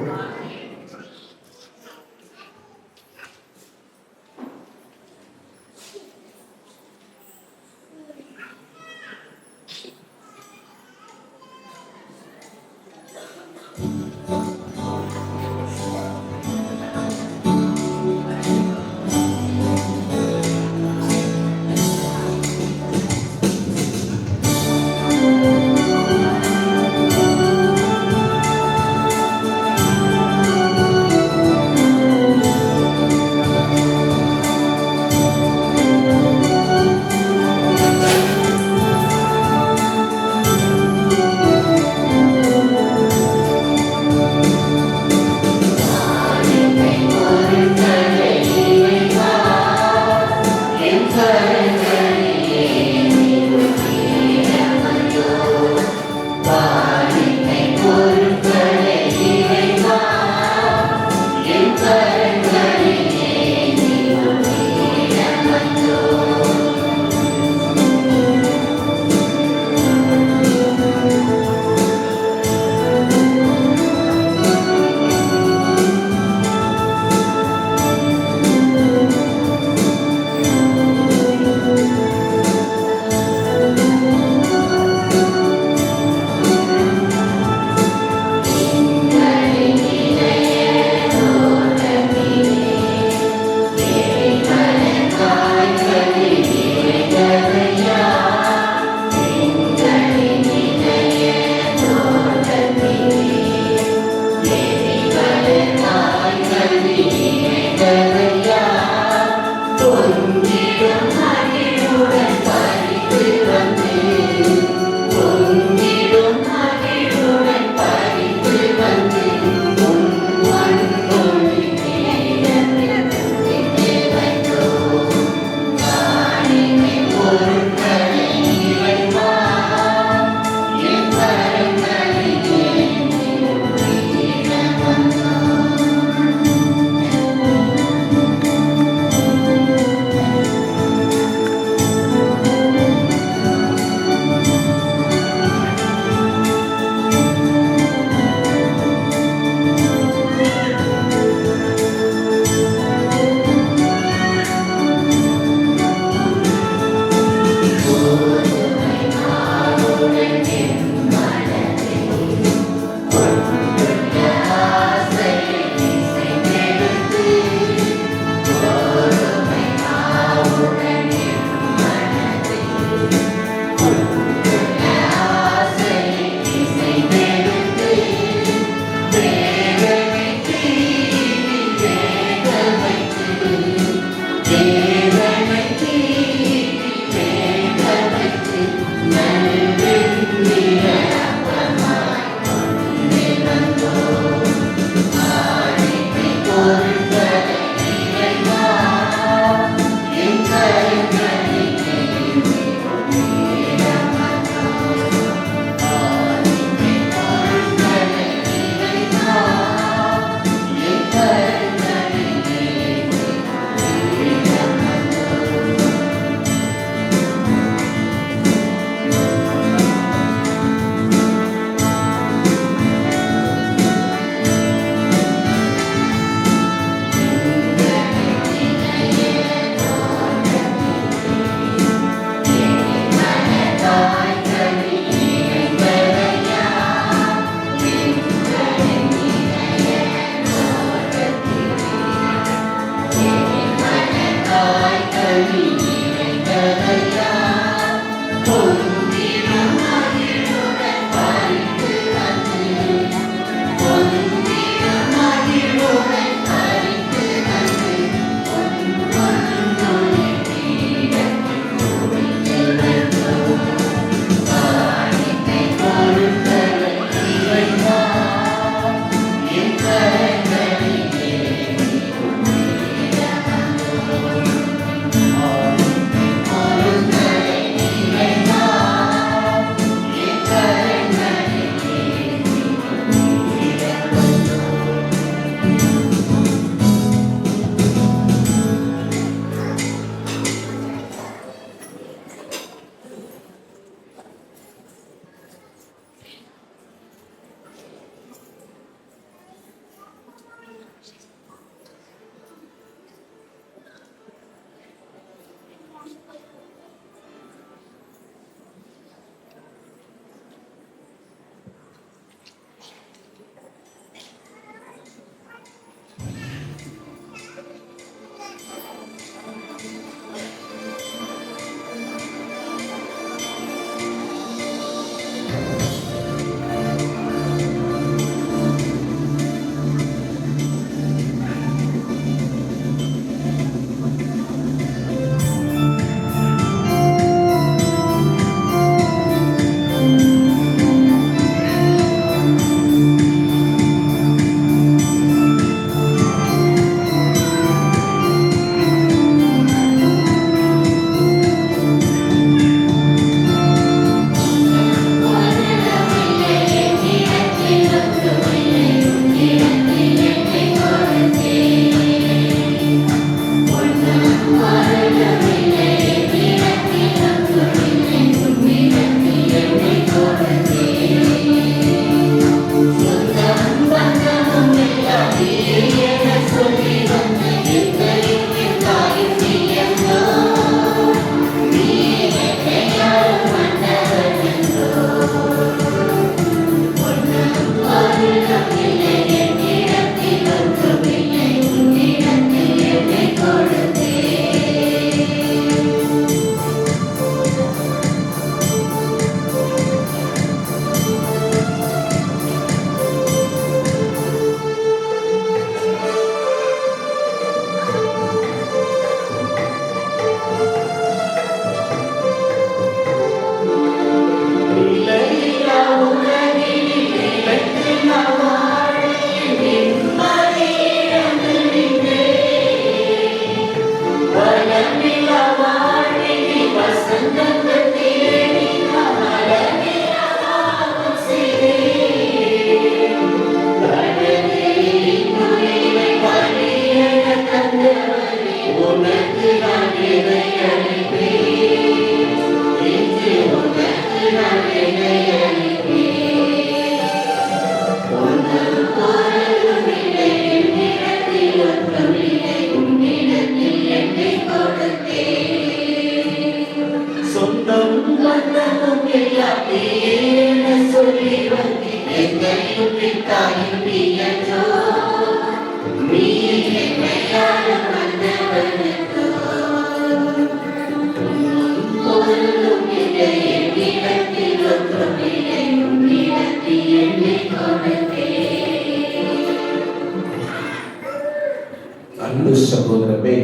சகோதரமே,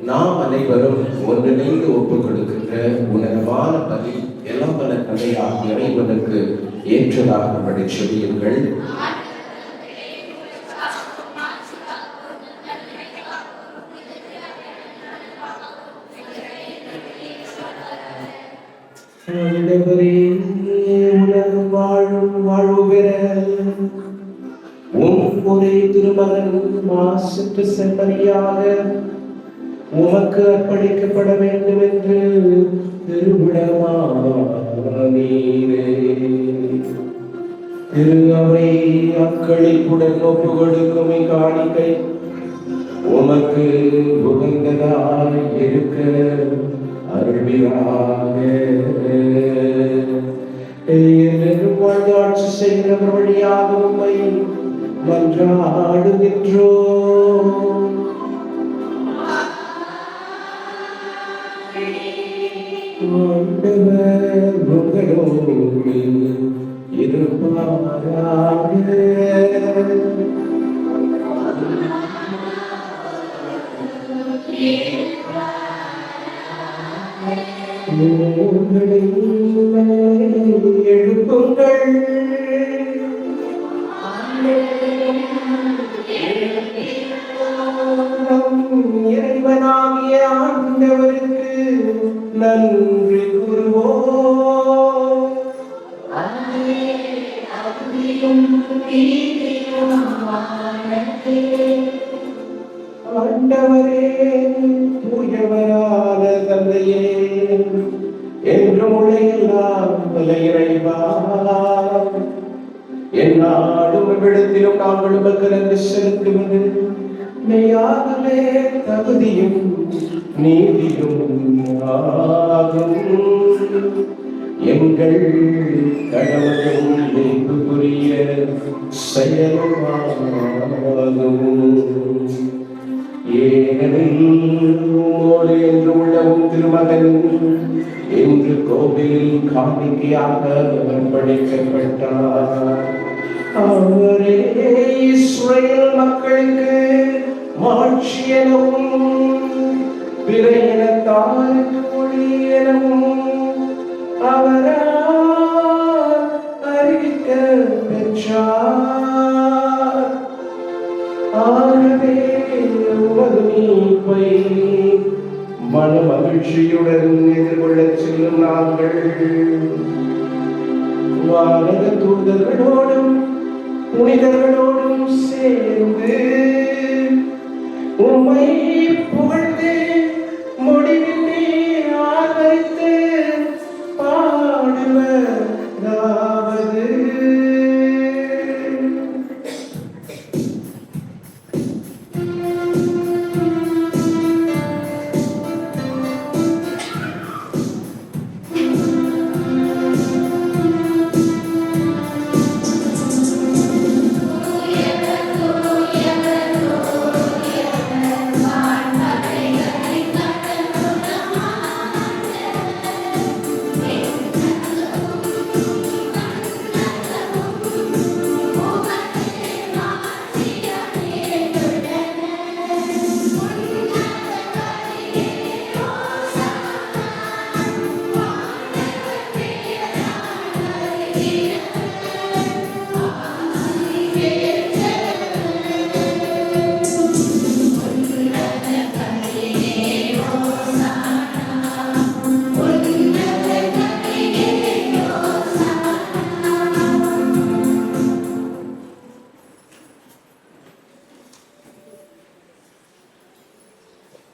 நாம் அனைவரும் ஒன்றிணைந்து ஒப்புக் கொடுக்கின்ற உன்னதமான பலி எல்லாம் பல கதையாக இறைவனுக்கு ஏற்றதாகும்படி சொல்லியுங்கள். உலகம் வாழும் வாழ்வு பெற ஒரே திருமகன் மாசற்ற செம்மறியாக உமக்கு அர்ப்பணிக்கப்பட வேண்டும் என்று திருவிழமானீரே. திரு அவை அக்களிப்புடன் ஒப்பு கொடுக்கும் காணிக்கை உமக்கு உகந்ததாய் இருக்க அருள்வீராக. வாழ்ந்தாட்சி செய்கிறவர் வழியாக உம்மை மன்றாடுகின்றோம். ஆண்டவர் உங்களோடு இருப்பாராக. எழுப்புங்கள். இறைவனாகிய ஆண்டவருக்கு நன்றி கூறுவோம். ஆண்டவரே, தூயவரான தந்தையே, என்றும் உலகெல்லாம் வல்ல இறைவா, எந்நாளும் இவ்விடத்திலும் நாங்கள் உமக்கு நன்றி செலுத்துவது மெய்யாகவே தகுதியும் நீதியும் ஆகும். எங்கள் கடமையும் மீட்புக்குரிய செயலுமாகும். ஏனெனில் உம்மோடு என்று உள்ளவும் திருமகன் இன்று கோவிலில் காணிக்கையாக அர்ப்பணிக்கப்பட்டார். அவரே இஸ்ரவேல் மக்களுக்கு மாட்சி எனவும் பிற இனத்தாருக்கு ஒளி எனவும் அவரால் அறிவிக்க பெற்றார். ஆகவே உமது மீட்பை மன மகிழ்ச்சியுடன் எதிர்கொள்ளச் செல்லும் நாங்கள் வானக தூதர்களோடும் புனிதர்களோடும் சேர்ந்து உம்மை புகழ்ந்து முடிவின்றி ஆதரித்து பாடுவதாவது.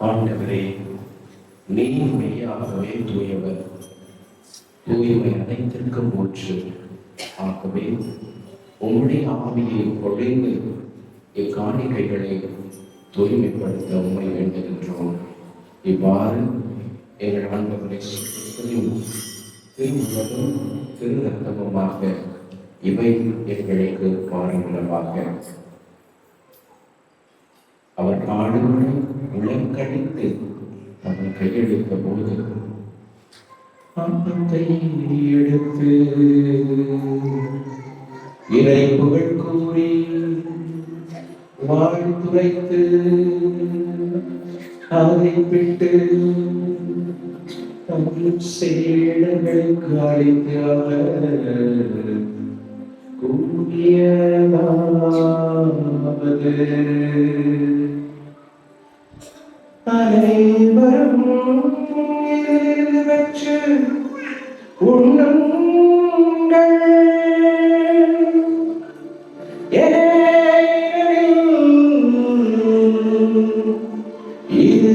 ஆண்டவரே, நீர் மெய்யாகவே தூயவர், தூய்மை அனைத்திற்கும் ஊற்று. ஆகவே உம்முடைய ஆவியை பொழிந்து இக்காணிக்கைகளை தூய்மைப்படுத்த உம்மை வேண்டுகின்றோம். இவ்வாறு எங்கள் ஆண்டவரை திருமுகமும் திரு ரத்தமுமாக இவை எங்களுக்கு பாரம்பரியமாக. அவர் காடுகளை உளக்கடித்து அவன் கையெழுத்த போது அப்பத்தை எடுத்து இறை புகழ் கூறி வாழ்த்துரைத்து அதை விட்டு தம் சேடங்களுக்கு அழைத்து அவர் கூறியதாவது அனைவரும் வெற்று உண்ணுங்கள் இது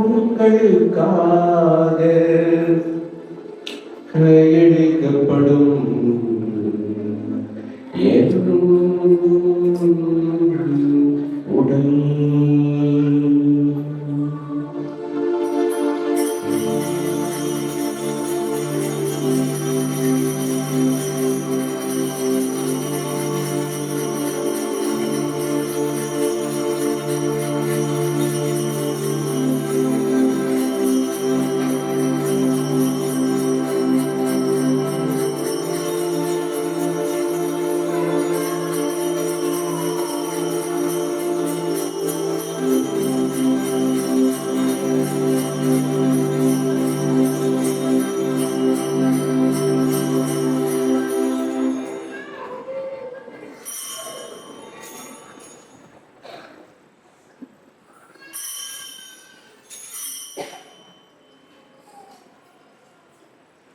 உங்களுக்காக கையளிக்கப்படும் உடல்.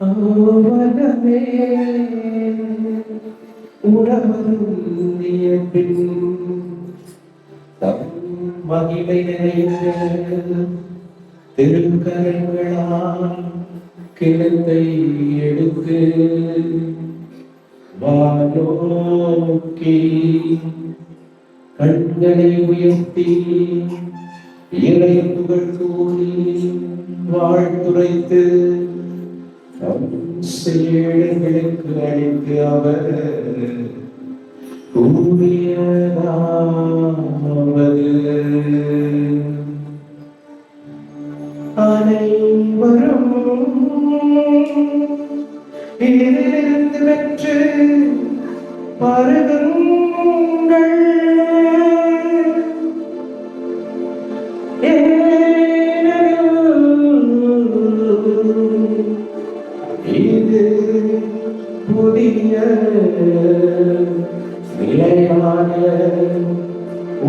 அவனமே உடம்புந்திய பின் தம் மகிமை நிறைந்த திருக்கரங்களால் கிழத்தை எடுத்து வானோக்கி கண்களை உயர்த்தி இறை புகழ் கூறி வாழ்த்துரைத்து சேடங்களுக்கு அழைத்து அவர் கூறியதாவது அனைவரும் இதிலிருந்து பெற்று பருகுங்கள். இது புதிய நிலையான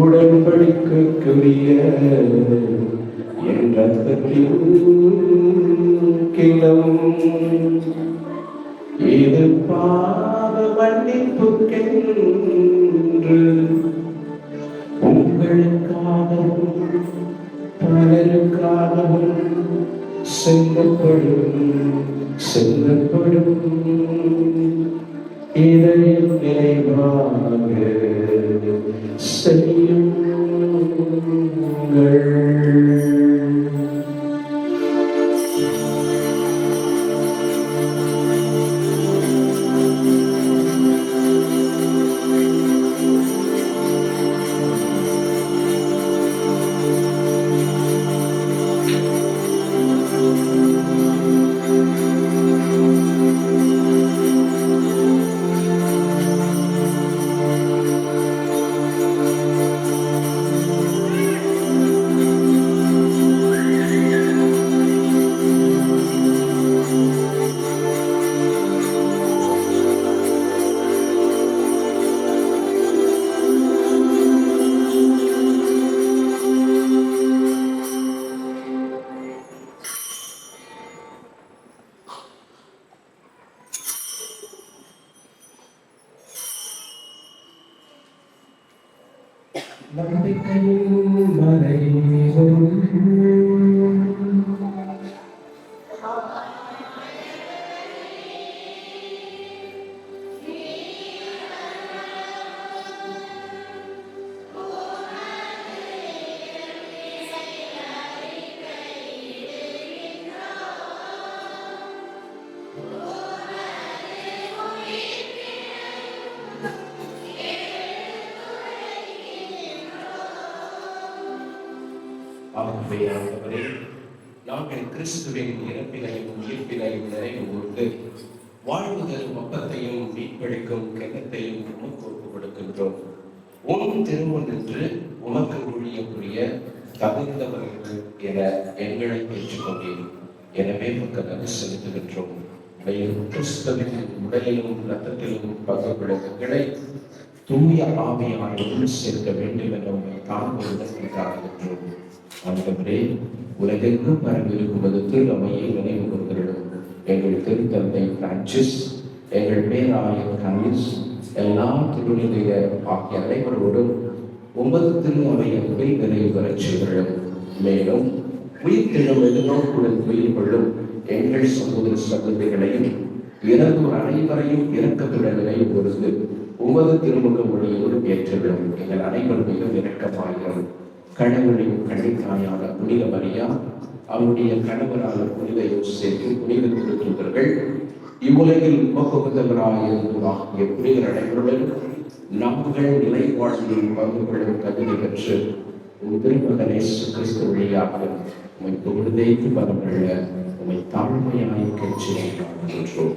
உடன்படிக்கைக்குரிய என்ற கிளம். இது பாவ மன்னிப்புக்கென்று உங்களுக்காகவும் பலருக்காகவும் செல்லப்படும் இதை நினைவாக செய்யுங்கள். நம்பிக்கையின் மறைவும் ஆகவே நாங்கள் கிறிஸ்துவின் இறப்பினையும் உயிர்ப்பினையும் நிறைவு கூர்ந்து வாழ்வு தரும் அப்பத்தையும் மீட்பளிக்கும் கிண்ணத்தையும் உமக்கு ஒப்புக் கொடுக்கின்றோம். உன் திருமுன் நின்று உமக்கு ஊழியம் புரிய தகுந்தவர்கள் என எங்களை ஏற்றுக்கொண்டேன். எனவே உமக்கு நன்றி செலுத்துகின்றோம். மேலும் கிறிஸ்துவின் உடலிலும் இரத்தத்திலும் பங்கு விளக்குகளை தூய ஆவியானோடு சேர்க்க வேண்டும் என உண்மை தாழ்வுகின்றோம். ஆண்டவரே, உலகெங்கும் பரவிருக்குவது திருமையை நினைவு கொண்டிடும். எங்கள் திருத்தந்தை பிரான்சிஸ், எங்கள் பேராயர் கனிஸ், எல்லா திருநிலையர் ஆகிய அனைவரோடும் உமது திரு அவையத்தை நிறைவு பெறச் செய்கிறோம். மேலும் உயிர்த்தெழும் எதிர்நோக்குடன் உயிர் கொள்ளும் எங்கள் சகோதர சகோதரிகளையும் இறந்தோர் அனைவரையும் இரக்கத்துடன் நினைவு பொறுத்து உமது திருமுக மொழியோடு ஏற்றுள்ளோம். எங்கள் அனைவர் மீதும் இரக்கமாகிறோம். கடவுளின் கடைத்தாயான புனித மரியா, அவருடைய கணவரான புனித யோசேப்பு, புனித திருத்தூதர்கள், இவ்வுலகில் உமக்குகந்தவராகிய புனிதர் அனைவருடன் நாங்கள் நிலை வாழ்வில் பங்கு கொள்ளும் தகுதி பெற்று உன் திருமகன் இயேசு கிறிஸ்து வழியாக உம்மை புகழ்ந்தேத்து பரவல்ல உம்மை தாழ்மையாய் கட்சியோம்.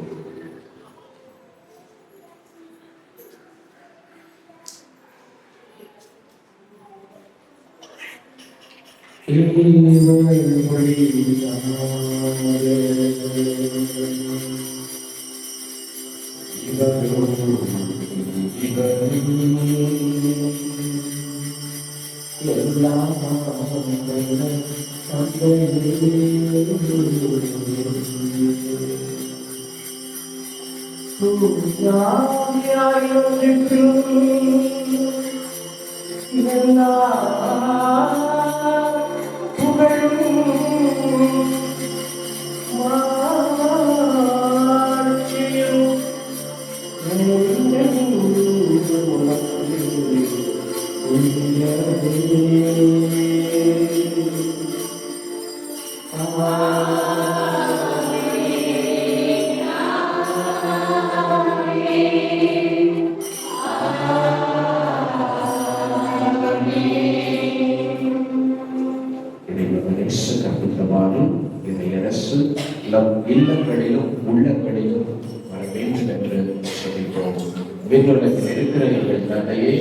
நம் இல்லங்களிலும் உள்ளங்களிலும் வர வேண்டும் என்று சொல்லிக்கிறோம். விண்ணுலகில் இருக்கிற எங்கள் தந்தையே,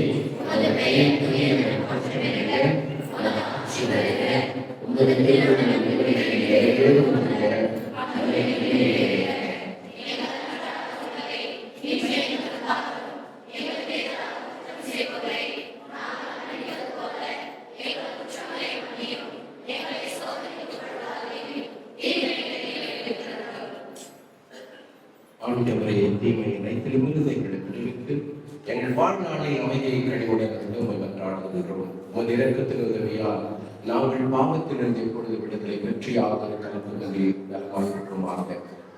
ஆண்டவரே, தீமை அனைத்திலுமிருந்து எங்களுக்கு விடுவித்து எங்கள் வாழ்நாளில் அமைதியை கழிவுடன் மன்றாடுகின்றோம். உமது இரக்கத்தின் உதவியால் நாங்கள் பாவத்திலிருந்து எப்பொழுது விடுதலை பெற்றியாக கலப்புகளை நல்வாய்ப்புமாக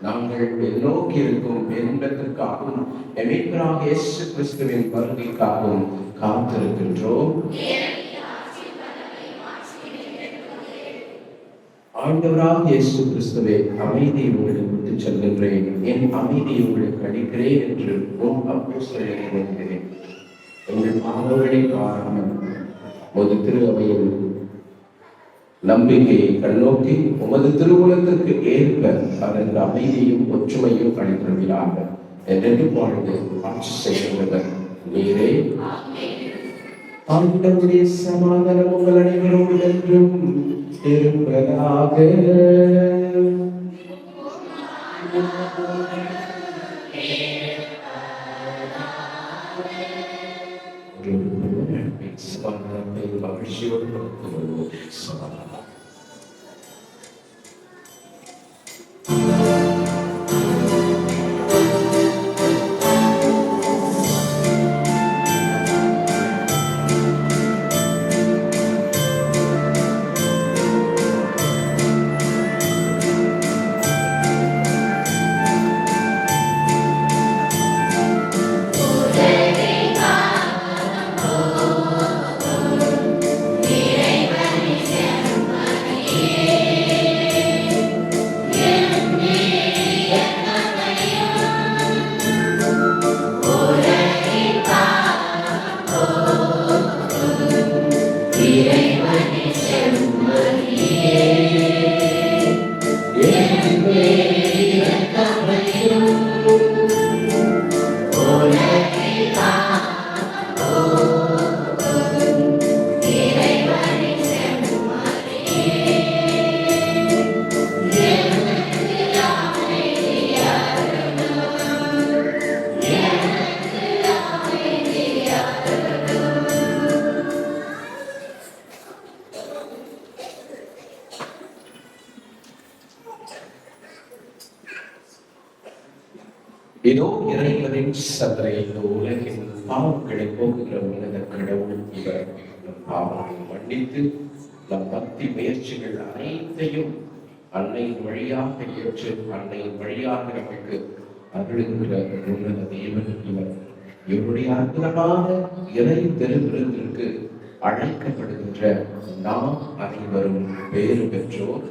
நாங்கள் நோக்கி இருக்கும் பேரின்பத்திற்காகவும் எமீட்பராக இயேசு கிறிஸ்துவின் வருகைக்காகவும் காத்திருக்கின்றோம். ஆண்டவராக இயேசு கிறிஸ்துவே, அமைதியை உங்களுக்கு விட்டுச் செல்கின்றேன், என் அமைதியை உங்களுக்கு அளிக்கிறேன் என்று அப்போஸ்தலரை வேண்டுகிறேன். எங்கள் பாவங்களை காரணம் உமது திரு அவையில் நம்பிக்கையை கண்ணோக்கி உமது திருவுலத்திற்கு ஏற்ப அதன் அமைதியும் ஒற்றுமையும் அளித்திருக்கிறாக என்று வாழ்ந்து ஆட்சி செய்கின்றவர் நீரே. ஆண்டவருடைய சமாதானம் உங்கள் அனைவரோடு என்றும் இருப்பதாக. மகிழ்ச்சியோடு சமாதானம். இதோ இறைவனின் சந்தை, இந்த உலகின் பாவங்களை போக்குகிற உலக கடவுள் இவர். நம் பாவங்களை மன்னித்து நம் பக்தி முயற்சிகள் அனைத்தையும் அன்னையின் வழியாக ஏற்று அன்னையின் வழியாக நமக்கு அருளுகிற உன்னத தேவன் இவர். இவருடைய அற்புதமான இறை திருவிருந்திற்கு அழைக்கப்படுகின்ற நாம் அனைவரும் பேறு பெற்றோர்.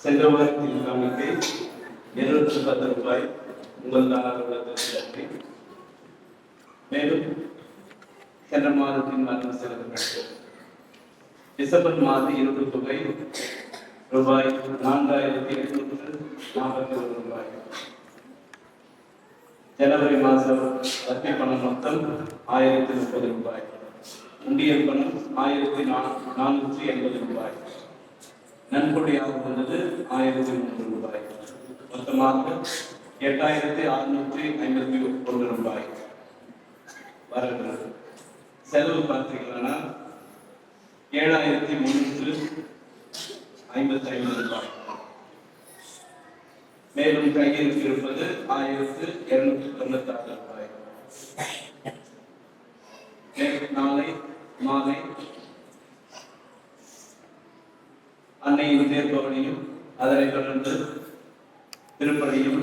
சென்ற வாரத்தில் காணிக்கை 210 ரூபாய் உங்கள் தாராள மேலும் சென்ற மாதத்தின் மரண செலவுகள் டிசம்பர் மாத இருப்பு தொகை ரூபாய் 4841 ரூபாய். ஜனவரி மாதம் வட்டி பணம் மொத்தம் 1030 ரூபாய். உண்டியல் பணம் 1480 ரூபாய். நன்கொடையாக வந்தது 1003 ரூபாய். மொத்தமாக 8651 ரூபாய் வரவு. செலவு பார்த்தீங்கன்னா 7355 ரூபாய். மேலும் கையிருப்பு இருப்பது 1296 ரூபாய். நாளை மாலை அன்னையின் தேர்பவனையும் அதனைத் தொடர்ந்து திருப்பதியும்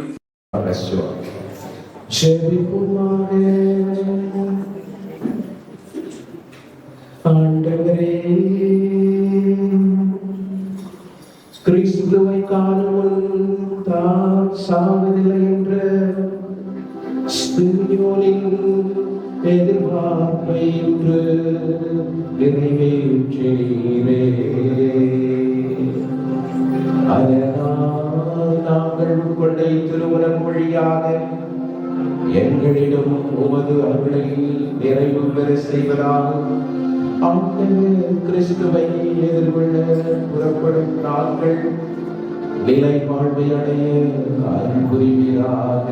ஆண்டவரே, கிறிஸ்துவை காணும் தான் சாவதில்லை என்ற ஸ்பிரியோனின் எதிர்பார்ப்பை இன்று நிறைவேற்றீரே. அதனால் நாங்கள் உங்களை திருமணம் வழியாக எங்களிடம் உமது அருளை நிறைவு பெற செய்வதாக ஆண்டவர் கிறிஸ்துவை எதிர்கொள்ள புறப்படும் நாங்கள் நிலை வாழ்வை அடைய அருள் புரிவீராக.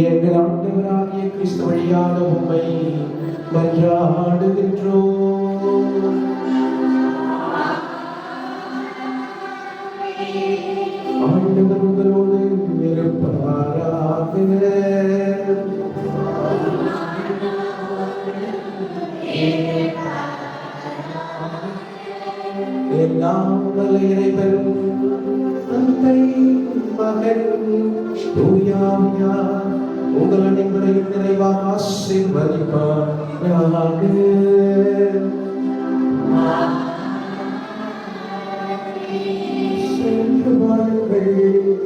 எங்கள் ஆண்டவராகிய கிறிஸ்து வழியாக உம்மை மன்றாடுகின்றோம். ஆண்டவர் உங்களோடு இருப்பாராக. எல்லாம் வல்ல இறைவன் தந்தை, மகன், தூய ஆவியார் உங்கள் அனைவரையும் நிறைவாக ஆசீர்வதிப்பாராக. சென்று வாருங்கள்,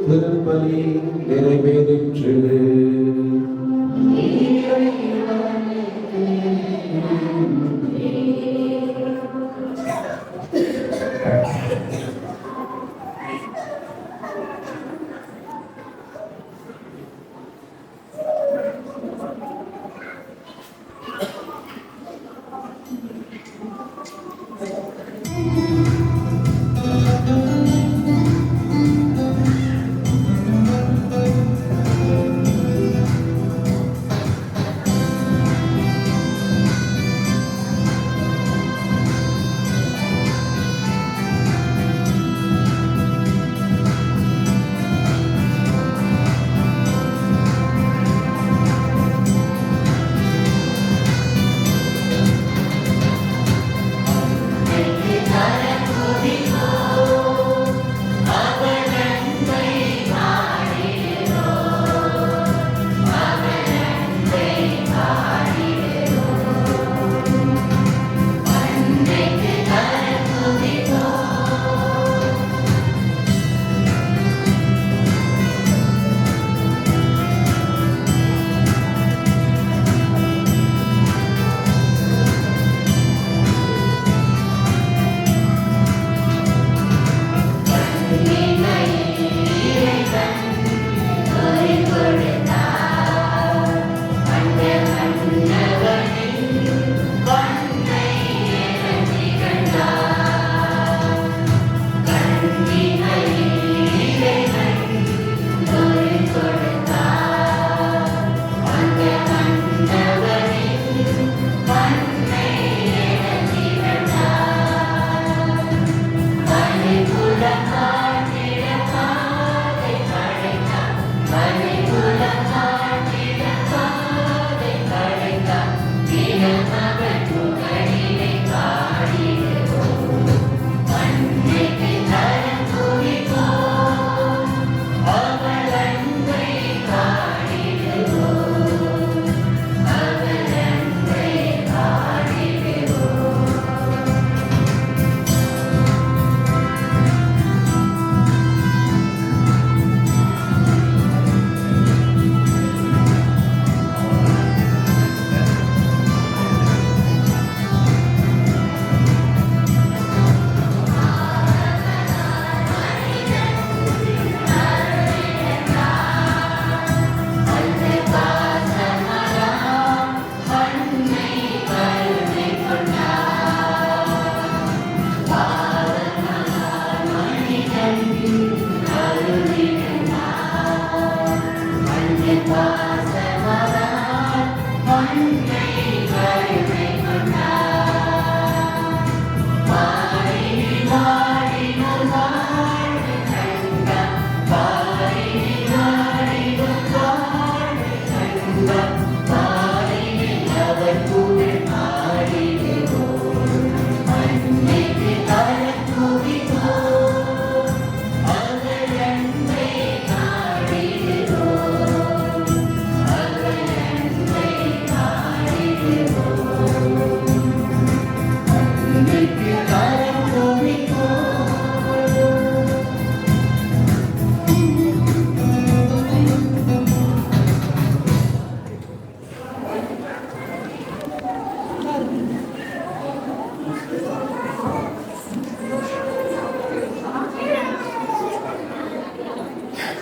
திருப்பலி நிறைவேறிற்று.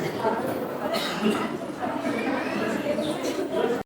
ஆசீர்வதிப்பார்.